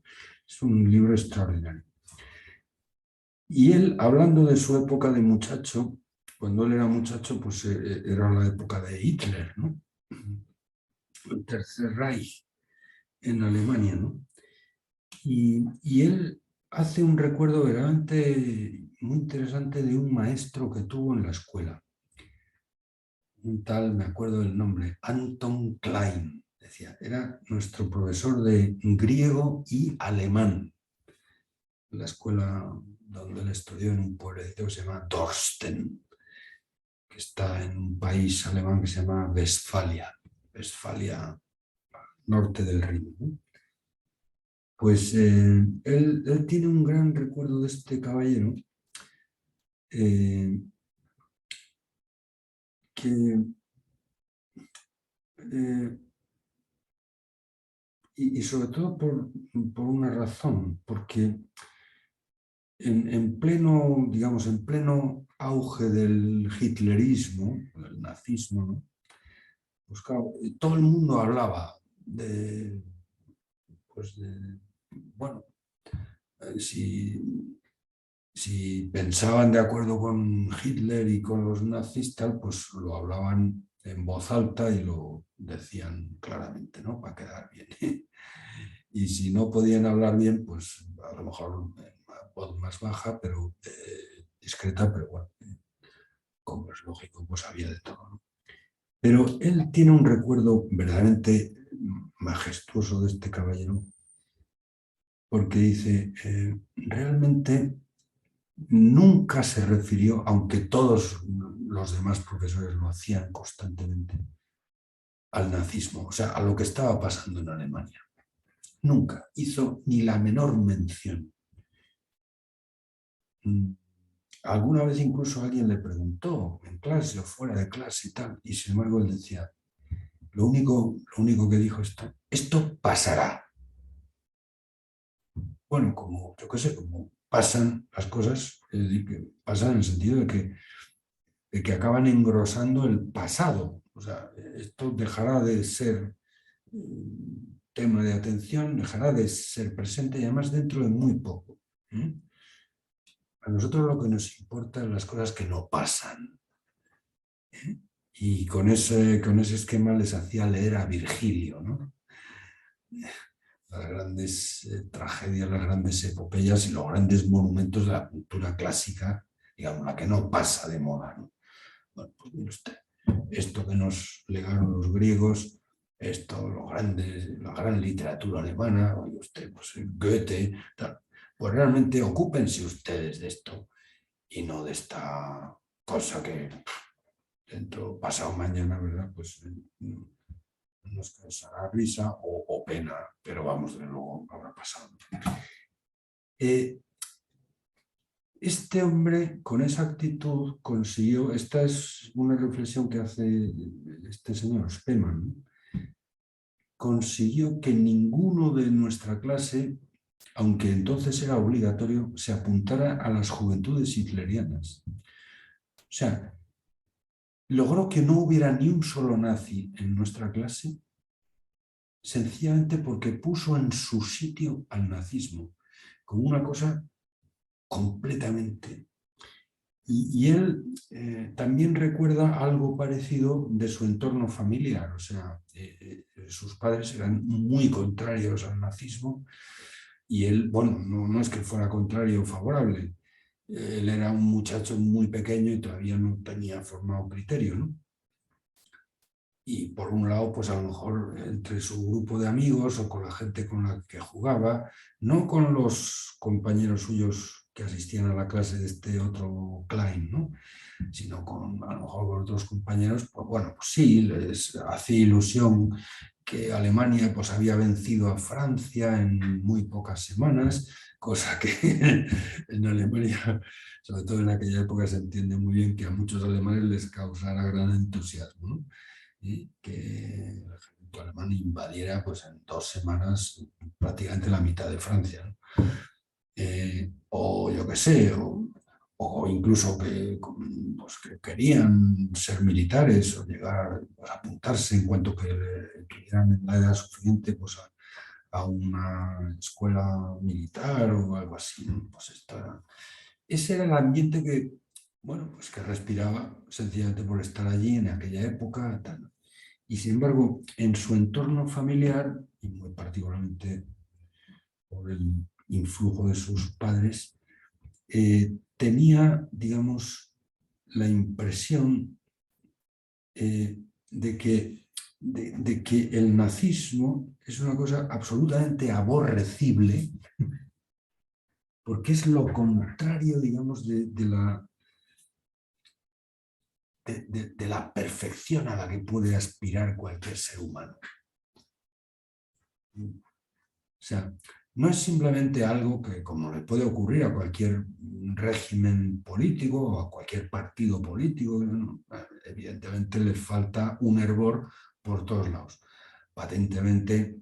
Es un libro extraordinario. Y él, hablando de su época de muchacho, cuando él era muchacho, pues era la época de Hitler, ¿no? El Tercer Reich en Alemania, ¿no? Y él hace un recuerdo verdaderamente muy interesante de un maestro que tuvo en la escuela. Un tal, me acuerdo del nombre, Anton Klein, decía, era nuestro profesor de griego y alemán. La escuela donde él estudió en un pueblecito que se llama Dorsten, que está en un país alemán que se llama Westfalia, Westfalia, norte del Rin, ¿no? Pues él tiene un gran recuerdo de este caballero eh, que, eh, y sobre todo por una razón, porque en pleno, digamos, en pleno auge del hitlerismo, del nazismo, ¿no? Pues claro, todo el mundo hablaba de, pues de, bueno, si pensaban de acuerdo con Hitler y con los nazistas, pues lo hablaban en voz alta y lo decían claramente, ¿no? Para quedar bien. Y si no podían hablar bien, pues a lo mejor en una voz más baja, pero discreta, pero bueno, como es lógico, pues había de todo, ¿no? Pero él tiene un recuerdo verdaderamente majestuoso de este caballero, porque dice, realmente nunca se refirió, aunque todos los demás profesores lo hacían constantemente, al nazismo, o sea, a lo que estaba pasando en Alemania. Nunca hizo ni la menor mención. Alguna vez incluso alguien le preguntó en clase o fuera de clase y tal, y sin embargo él decía, lo único que dijo esto pasará. Bueno, como, yo qué sé, como pasan las cosas, que pasan en el sentido de que acaban engrosando el pasado. O sea, esto dejará de ser tema de atención, dejará de ser presente y además dentro de muy poco. A nosotros lo que nos importa son las cosas que no pasan. Y con ese esquema les hacía leer a Virgilio, ¿no? Las grandes tragedias, las grandes epopeyas y los grandes monumentos de la cultura clásica, digamos, la que no pasa de moda, ¿no? Bueno, pues mire usted, esto que nos legaron los griegos, esto, la gran literatura alemana, oye usted, pues Goethe, tal, pues realmente ocúpense ustedes de esto y no de esta cosa que dentro, pasado mañana, ¿verdad? Pues nos causará risa o pena, pero vamos, de luego habrá pasado. Este hombre con esa actitud consiguió, esta es una reflexión que hace este señor Spemann, ¿no? Consiguió que ninguno de nuestra clase, aunque entonces era obligatorio, se apuntara a las juventudes hitlerianas. O sea, logró que no hubiera ni un solo nazi en nuestra clase, sencillamente porque puso en su sitio al nazismo, como una cosa completamente. Y él también recuerda algo parecido de su entorno familiar, o sea, sus padres eran muy contrarios al nazismo y él, bueno, no es que fuera contrario o favorable, él era un muchacho muy pequeño y todavía no tenía formado criterio, ¿no? Y por un lado, pues a lo mejor entre su grupo de amigos o con la gente con la que jugaba, no con los compañeros suyos que asistían a la clase de este otro Klein, ¿no? Sino con, a lo mejor con otros compañeros, pues bueno, pues sí, les hacía ilusión que Alemania pues, había vencido a Francia en muy pocas semanas, cosa que en Alemania, sobre todo en aquella época, se entiende muy bien que a muchos alemanes les causara gran entusiasmo, ¿no? Y que el ejército alemán invadiera pues, en 2 semanas prácticamente la mitad de Francia, ¿no? O yo qué sé, o incluso pues, que querían ser militares o llegar a apuntarse en cuanto que tuvieran en la edad suficiente pues, a una escuela militar o algo así, ¿no? Pues ese era el ambiente que, bueno, pues que respiraba sencillamente por estar allí en aquella época, tal. Y sin embargo, en su entorno familiar, y muy particularmente por el influjo de sus padres, tenía, digamos, la impresión de que el nazismo es una cosa absolutamente aborrecible, porque es lo contrario, digamos, de la perfección a la que puede aspirar cualquier ser humano. O sea, no es simplemente algo que, como le puede ocurrir a cualquier régimen político o a cualquier partido político, ¿no? Evidentemente les falta un hervor por todos lados. Patentemente,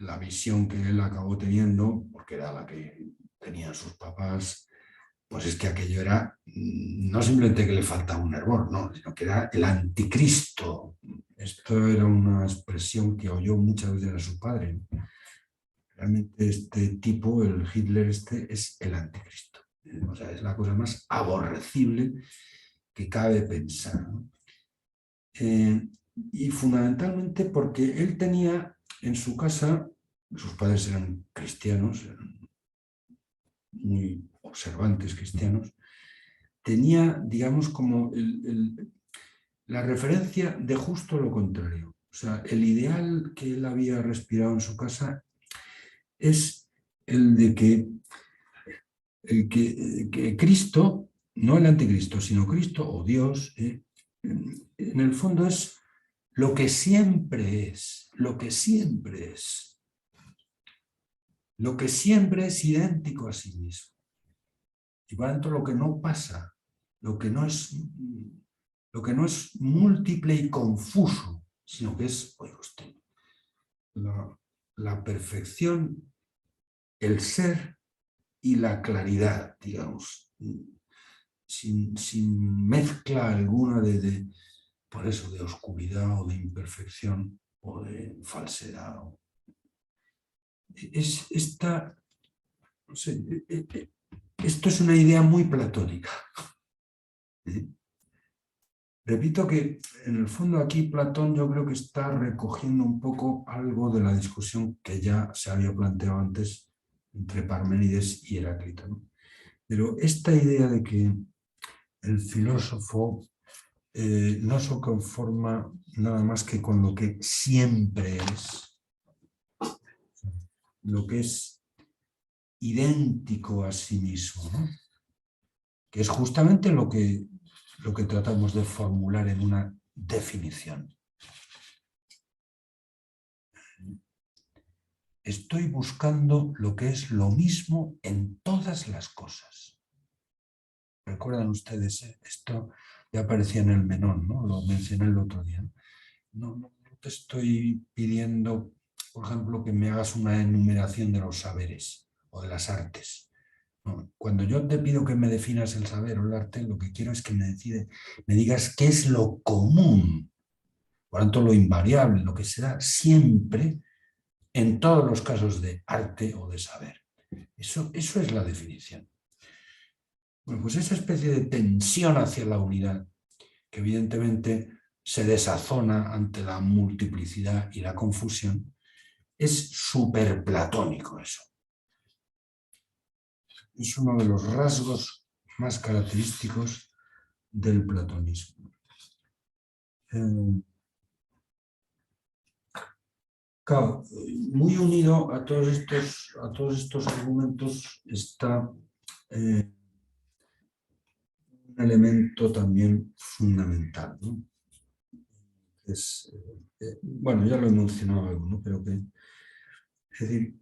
la visión que él acabó teniendo, porque era la que tenían sus papás, pues es que aquello era no simplemente que le faltaba un hervor, ¿no? Sino que era el anticristo. Esto era una expresión que oyó muchas veces a su padre. Realmente este tipo, el Hitler este, es el anticristo. O sea, es la cosa más aborrecible que cabe pensar, ¿no? Y fundamentalmente porque él tenía en su casa, sus padres eran cristianos, eran muy observantes cristianos, tenía, digamos, como la referencia de justo lo contrario. O sea, el ideal que él había respirado en su casa es el de que Cristo, no el anticristo, sino Cristo o Dios, en el fondo es lo que siempre es, lo que siempre es, lo que siempre es idéntico a sí mismo. Y por lo tanto lo que no pasa, lo que no es múltiple y confuso, sino que es, oiga usted, la perfección, el ser y la claridad, digamos, sin mezcla alguna por eso, de oscuridad o de imperfección o de falsedad. No sé, esto es una idea muy platónica. Repito que en el fondo aquí Platón yo creo que está recogiendo un poco algo de la discusión que ya se había planteado antes entre Parménides y Heráclito, ¿no? Pero esta idea de que el filósofo no se conforma nada más que con lo que siempre es, lo que es idéntico a sí mismo, ¿no? Que es justamente lo que tratamos de formular en una definición. Estoy buscando lo que es lo mismo en todas las cosas. ¿Recuerdan ustedes? Esto ya aparecía en el Menón, ¿no? Lo mencioné el otro día. No te estoy pidiendo, por ejemplo, que me hagas una enumeración de los saberes o de las artes. No, cuando yo te pido que me definas el saber o el arte, lo que quiero es que me digas qué es lo común, por tanto lo invariable, lo que se da siempre en todos los casos de arte o de saber. Eso es la definición. Bueno, pues esa especie de tensión hacia la unidad, que evidentemente se desazona ante la multiplicidad y la confusión, es superplatónico eso. Es uno de los rasgos más característicos del platonismo. Claro, muy unido a todos estos argumentos está un elemento también fundamental, ¿no? bueno, ya lo he mencionado algo, ¿no? Pero que, es decir,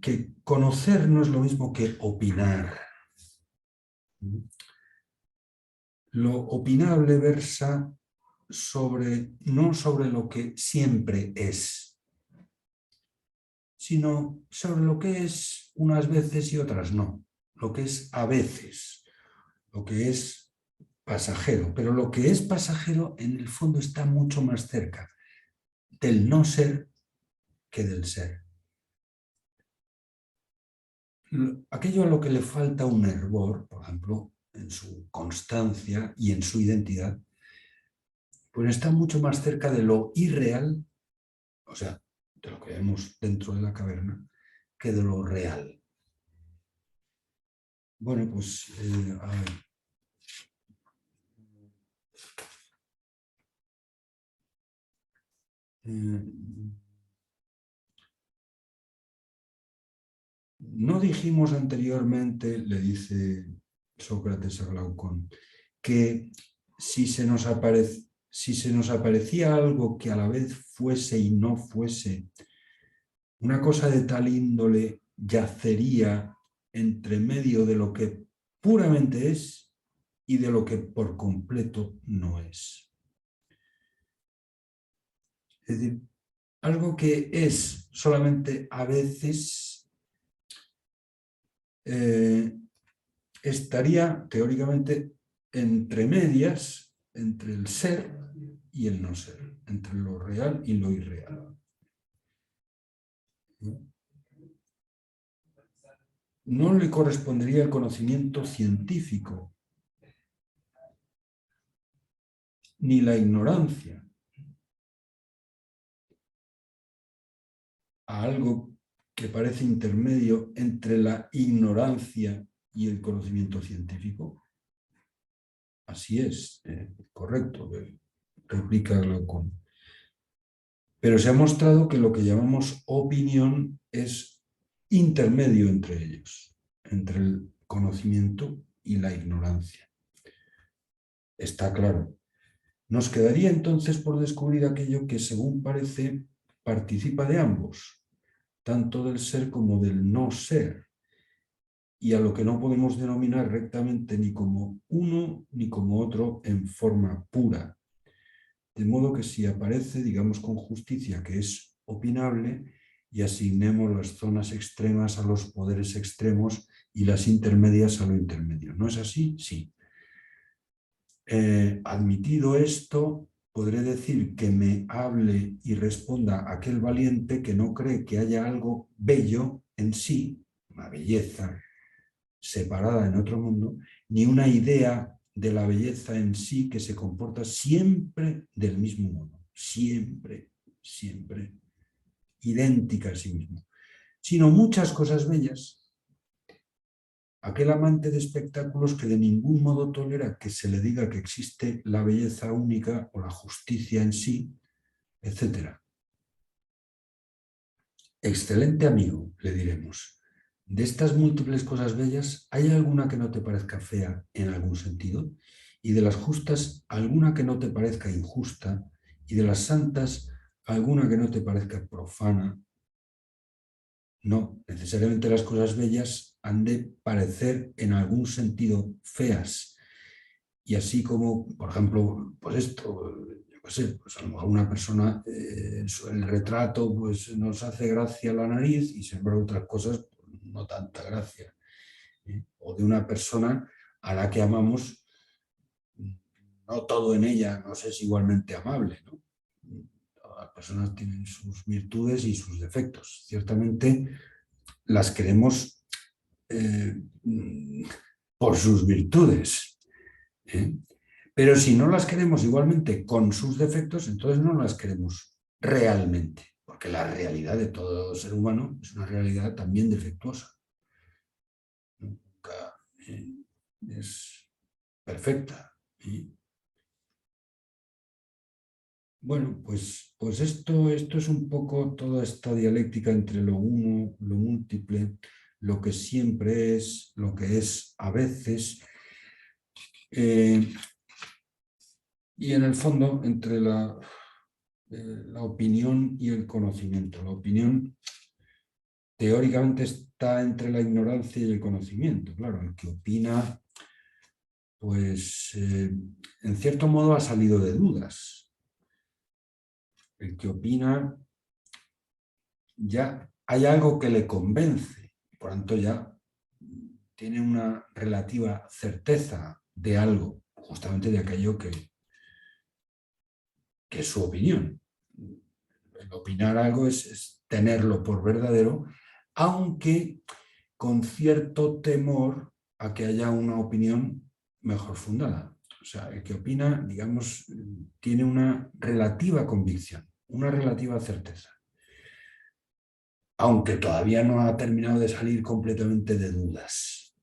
que conocer no es lo mismo que opinar. Lo opinable versa no sobre lo que siempre es, sino sobre lo que es unas veces y otras no, lo que es a veces, lo que es pasajero, pero lo que es pasajero en el fondo está mucho más cerca del no ser que del ser. Aquello a lo que le falta un hervor, por ejemplo, en su constancia y en su identidad, pues está mucho más cerca de lo irreal, o sea, de lo que vemos dentro de la caverna, que de lo real. Bueno, pues, a ver. No dijimos anteriormente, le dice Sócrates a Glaucón, que si se nos aparecía algo que a la vez fuese y no fuese, una cosa de tal índole yacería entre medio de lo que puramente es y de lo que por completo no es. Es decir, algo que es solamente a veces estaría teóricamente entre medias, entre el ser y el no ser, entre lo real y lo irreal. No le correspondería el conocimiento científico, ni la ignorancia, a algo que parece intermedio entre la ignorancia y el conocimiento científico. Así es, correcto, replica Glaucón. Pero se ha mostrado que lo que llamamos opinión es intermedio entre ellos, entre el conocimiento y la ignorancia. Está claro. Nos quedaría entonces por descubrir aquello que, según parece, participa de ambos, tanto del ser como del no ser, y a lo que no podemos denominar rectamente ni como uno ni como otro en forma pura. De modo que si aparece, digamos con justicia, que es opinable, y asignemos las zonas extremas a los poderes extremos y las intermedias a lo intermedio. ¿No es así? Sí. Admitido esto, podré decir que me hable y responda aquel valiente que no cree que haya algo bello en sí, una belleza separada en otro mundo, ni una idea de la belleza en sí que se comporta siempre del mismo modo, siempre, siempre, idéntica a sí mismo, sino muchas cosas bellas. Aquel amante de espectáculos que de ningún modo tolera que se le diga que existe la belleza única o la justicia en sí, etc. Excelente amigo, le diremos. De estas múltiples cosas bellas, ¿hay alguna que no te parezca fea en algún sentido? Y de las justas, ¿alguna que no te parezca injusta? Y de las santas, ¿alguna que no te parezca profana? No, necesariamente las cosas bellas han de parecer en algún sentido feas. Y así como, por ejemplo, pues esto, yo qué sé, pues a lo mejor una persona, el retrato pues nos hace gracia la nariz y sin embargo otras cosas pues, no tanta gracia. O de una persona a la que amamos, no todo en ella nos es igualmente amable, ¿no? Todas las personas tienen sus virtudes y sus defectos. Ciertamente las queremos por sus virtudes. Pero si no las queremos igualmente con sus defectos, entonces no las queremos realmente, porque la realidad de todo ser humano es una realidad también defectuosa. Nunca es perfecta. Bueno, pues esto es un poco toda esta dialéctica entre lo uno, lo múltiple, lo que siempre es, lo que es a veces, y en el fondo entre la la opinión y el conocimiento. La opinión teóricamente está entre la ignorancia y el conocimiento. Claro, el que opina, pues en cierto modo ha salido de dudas. El que opina ya hay algo que le convence, por tanto ya tiene una relativa certeza de algo, justamente de aquello que es su opinión. El opinar algo es tenerlo por verdadero, aunque con cierto temor a que haya una opinión mejor fundada. O sea, el que opina, digamos, tiene una relativa convicción, una relativa certeza, aunque todavía no ha terminado de salir completamente de dudas.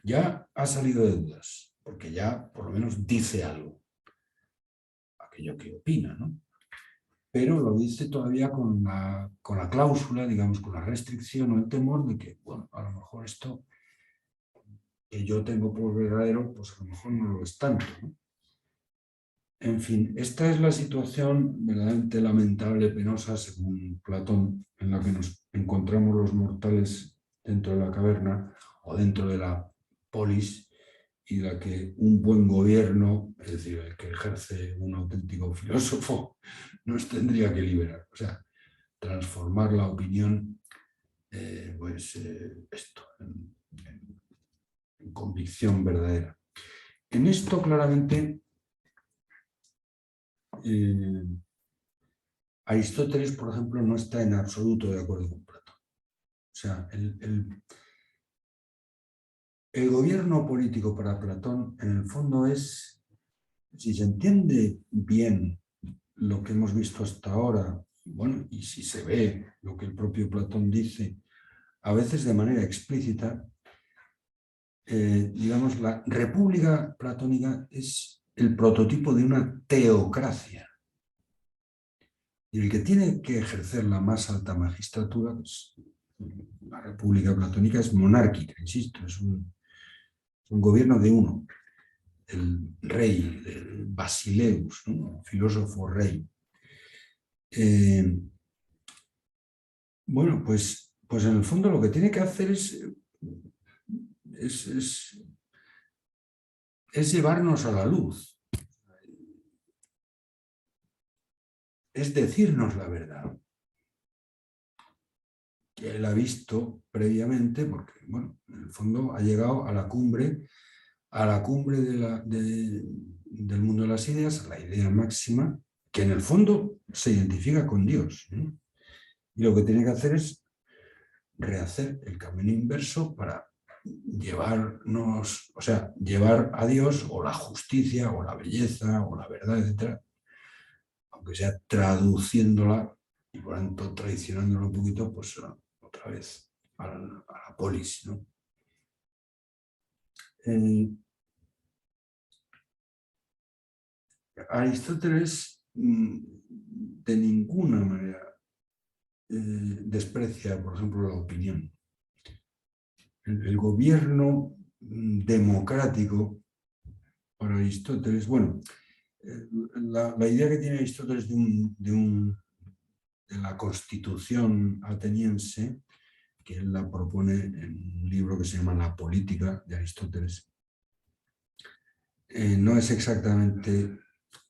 Ya ha salido de dudas, porque ya por lo menos dice algo, aquello que opina, ¿no? Pero lo dice todavía con la cláusula, digamos, con la restricción o el temor de que, bueno, a lo mejor esto que yo tengo por verdadero, pues a lo mejor no lo es tanto, ¿no? En fin, esta es la situación verdaderamente lamentable, penosa, según Platón, en la que nos encontramos los mortales dentro de la caverna o dentro de la polis, y la que un buen gobierno, es decir, el que ejerce un auténtico filósofo, nos tendría que liberar. O sea, transformar la opinión, esto, en convicción verdadera. En esto claramente Aristóteles, por ejemplo, no está en absoluto de acuerdo con Platón. O sea, el gobierno político para Platón, en el fondo, es, si se entiende bien lo que hemos visto hasta ahora, bueno, y si se ve lo que el propio Platón dice, a veces de manera explícita, digamos, la república platónica es el prototipo de una teocracia. Y el que tiene que ejercer la más alta magistratura, pues, la república platónica, es monárquica, insisto, es un gobierno de uno, el rey, el Basileus, ¿no? Filósofo rey. Bueno, pues en el fondo lo que tiene que hacer es llevarnos a la luz, es decirnos la verdad, que él ha visto previamente, porque, bueno, en el fondo ha llegado a la cumbre del mundo de las ideas, a la idea máxima, que en el fondo se identifica con Dios, ¿no? Y lo que tiene que hacer es rehacer el camino inverso para llevarnos, o sea, llevar a Dios o la justicia o la belleza o la verdad, etcétera, aunque sea traduciéndola y por tanto traicionándola un poquito, pues otra vez a la polis, ¿no? Aristóteles de ninguna manera desprecia, por ejemplo, la opinión. El gobierno democrático para Aristóteles, bueno, la idea que tiene Aristóteles de la constitución ateniense, que él la propone en un libro que se llama La Política de Aristóteles, no es exactamente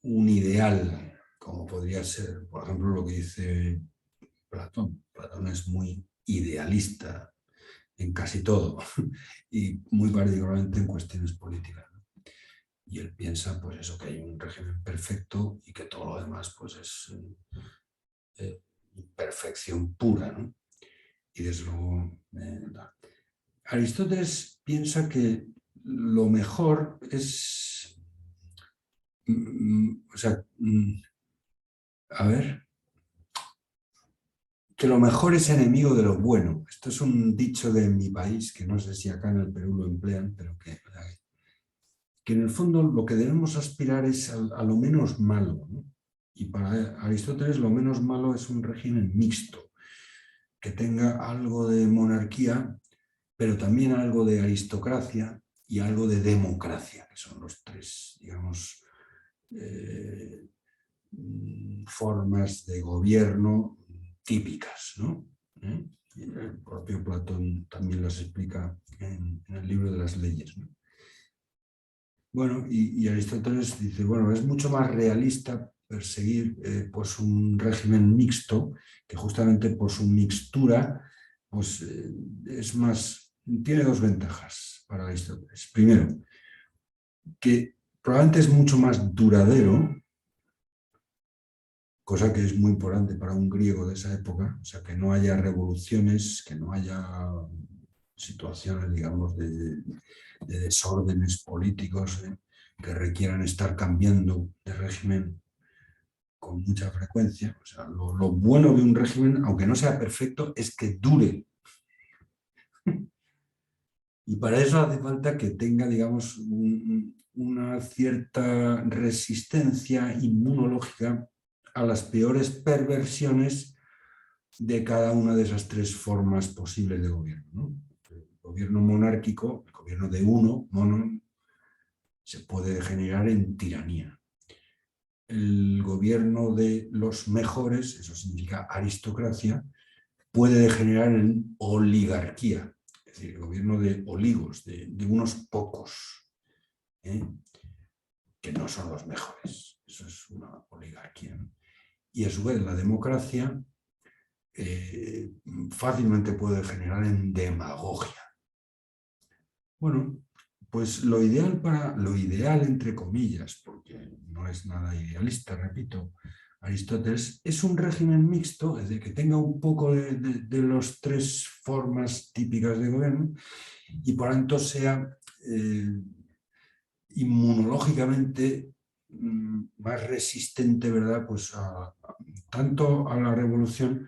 un ideal, como podría ser, por ejemplo, lo que dice Platón. Platón es muy idealista en casi todo y muy particularmente en cuestiones políticas, ¿no? Y él piensa, pues eso, que hay un régimen perfecto y que todo lo demás, pues es perfección pura, ¿no? Y desde luego, Aristóteles piensa que lo mejor es, o sea, a ver, que lo mejor es enemigo de lo bueno. Esto es un dicho de mi país, que no sé si acá en el Perú lo emplean, pero que en el fondo lo que debemos aspirar es a lo menos malo, ¿no? Y para Aristóteles lo menos malo es un régimen mixto, que tenga algo de monarquía, pero también algo de aristocracia y algo de democracia, que son los tres, digamos, formas de gobierno típicas, ¿no? El propio Platón también las explica en el libro de las leyes, ¿no? Bueno, y Aristóteles dice, bueno, es mucho más realista perseguir pues un régimen mixto, que justamente por su mixtura, pues es más, tiene dos ventajas para Aristóteles. Primero, que probablemente es mucho más duradero, cosa que es muy importante para un griego de esa época, o sea, que no haya revoluciones, que no haya situaciones, digamos, de desórdenes políticos que requieran estar cambiando de régimen con mucha frecuencia. O sea, lo bueno de un régimen, aunque no sea perfecto, es que dure. Y para eso hace falta que tenga, digamos, una cierta resistencia inmunológica a las peores perversiones de cada una de esas tres formas posibles de gobierno, ¿no? El gobierno monárquico, el gobierno de uno, mono, se puede degenerar en tiranía. El gobierno de los mejores, eso significa aristocracia, puede degenerar en oligarquía, es decir, el gobierno de oligos, de unos pocos, ¿eh? Que no son los mejores. Eso es una oligarquía, ¿no? Y a su vez la democracia fácilmente puede generar en demagogia. Bueno, pues lo ideal entre comillas, porque no es nada idealista, repito, Aristóteles, es un régimen mixto, es decir, que tenga un poco de las tres formas típicas de gobierno y por tanto sea inmunológicamente más resistente, ¿verdad? Pues tanto a la revolución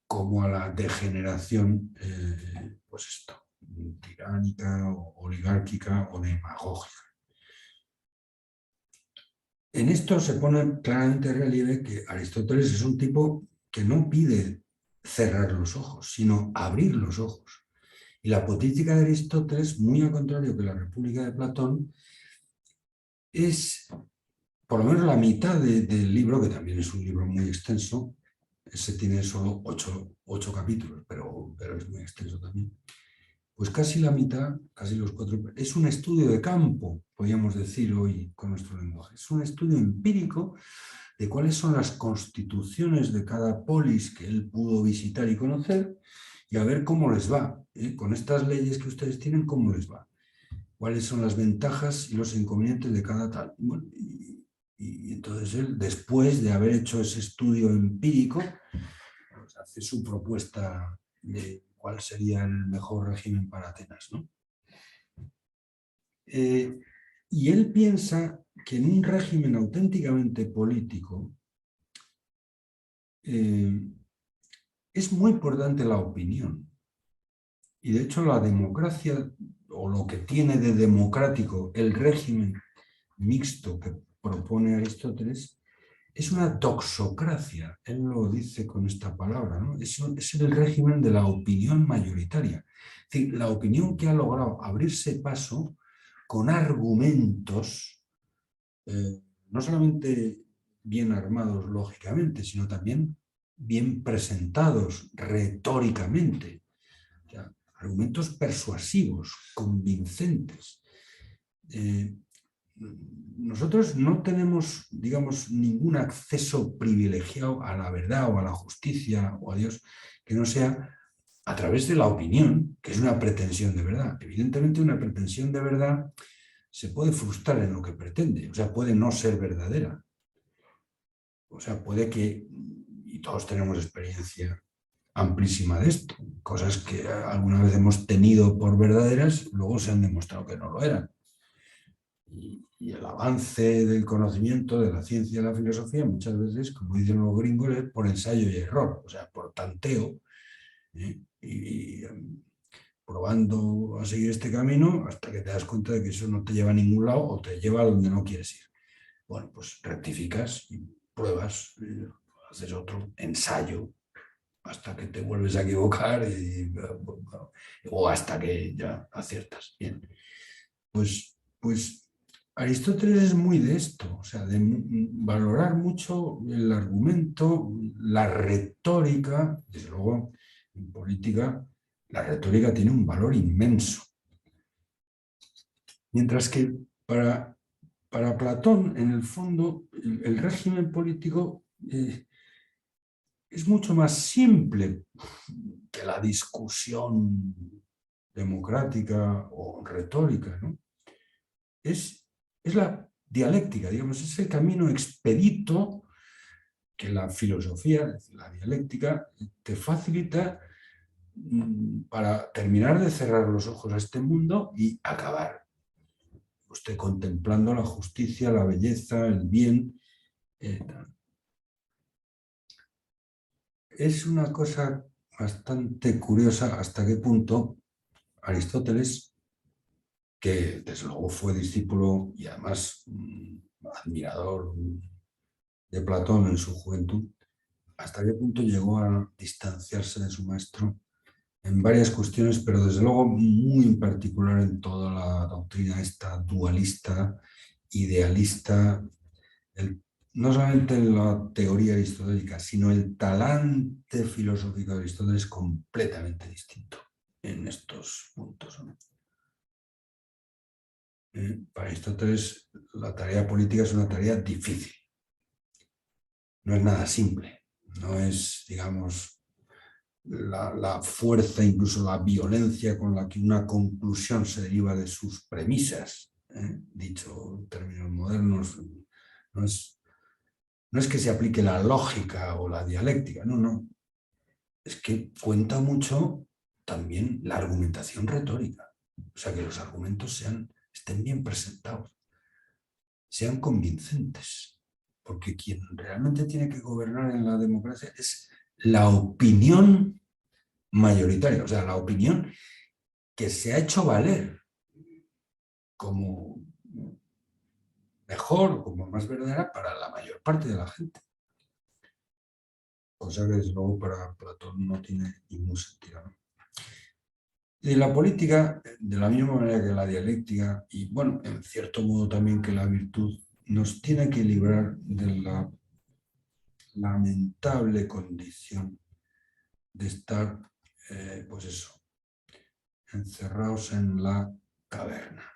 como a la degeneración, pues esto, tiránica, o oligárquica o demagógica. En esto se pone claramente en relieve que Aristóteles es un tipo que no pide cerrar los ojos, sino abrir los ojos. Y la política de Aristóteles, muy al contrario que la República de Platón, es por lo menos la mitad del libro, que también es un libro muy extenso. Ese tiene solo 8 capítulos, pero es muy extenso también. Pues casi la mitad, casi los 4, es un estudio de campo, podríamos decir hoy con nuestro lenguaje. Es un estudio empírico de cuáles son las constituciones de cada polis que él pudo visitar y conocer y a ver cómo les va. Con estas leyes que ustedes tienen, cómo les va. Cuáles son las ventajas y los inconvenientes de cada tal. Bueno, y entonces él, después de haber hecho ese estudio empírico, pues hace su propuesta de cuál sería el mejor régimen para Atenas, ¿no? Y él piensa que en un régimen auténticamente político es muy importante la opinión. Y de hecho la democracia, o lo que tiene de democrático el régimen mixto que propone Aristóteles, es una toxocracia. Él lo dice con esta palabra, ¿no? Es el régimen de la opinión mayoritaria. Es decir, la opinión que ha logrado abrirse paso con argumentos, no solamente bien armados lógicamente, sino también bien presentados retóricamente. O sea, argumentos persuasivos, convincentes. Nosotros no tenemos, digamos, ningún acceso privilegiado a la verdad o a la justicia o a Dios que no sea a través de la opinión, que es una pretensión de verdad. Evidentemente, una pretensión de verdad se puede frustrar en lo que pretende, o sea, puede no ser verdadera. O sea, puede que, y todos tenemos experiencia amplísima de esto, cosas que alguna vez hemos tenido por verdaderas, luego se han demostrado que no lo eran. Y el avance del conocimiento de la ciencia y la filosofía muchas veces, como dicen los gringos, es por ensayo y error, o sea, por tanteo, y probando a seguir este camino hasta que te das cuenta de que eso no te lleva a ningún lado o te lleva a donde no quieres ir. Bueno, pues rectificas y pruebas, haces otro ensayo hasta que te vuelves a equivocar o hasta que ya aciertas. Bien, pues Aristóteles es muy de esto, o sea, de valorar mucho el argumento, la retórica. Desde luego, en política, la retórica tiene un valor inmenso. Mientras que para Platón, en el fondo, el régimen político es mucho más simple que la discusión democrática o retórica, ¿no? Es la dialéctica, digamos, es el camino expedito que la filosofía, la dialéctica, te facilita para terminar de cerrar los ojos a este mundo y acabar usted contemplando la justicia, la belleza, el bien. Es una cosa bastante curiosa hasta qué punto Aristóteles, que desde luego fue discípulo y además admirador de Platón en su juventud, hasta qué punto llegó a distanciarse de su maestro en varias cuestiones, pero desde luego muy en particular en toda la doctrina esta dualista, idealista, no solamente en la teoría aristotélica, sino el talante filosófico de Aristóteles es completamente distinto en estos puntos, ¿no? Para Aristóteles la tarea política es una tarea difícil, no es nada simple, no es, digamos, la fuerza, incluso la violencia con la que una conclusión se deriva de sus premisas, dicho en términos modernos, no es que se aplique la lógica o la dialéctica, no, es que cuenta mucho también la argumentación retórica, o sea, que los argumentos estén bien presentados, sean convincentes, porque quien realmente tiene que gobernar en la democracia es la opinión mayoritaria, o sea, la opinión que se ha hecho valer como mejor, como más verdadera para la mayor parte de la gente. Cosa que desde luego para Platón no tiene ningún sentido, ¿no? Y la política, de la misma manera que la dialéctica, y bueno, en cierto modo también que la virtud, nos tiene que librar de la lamentable condición de estar, pues eso, encerrados en la caverna.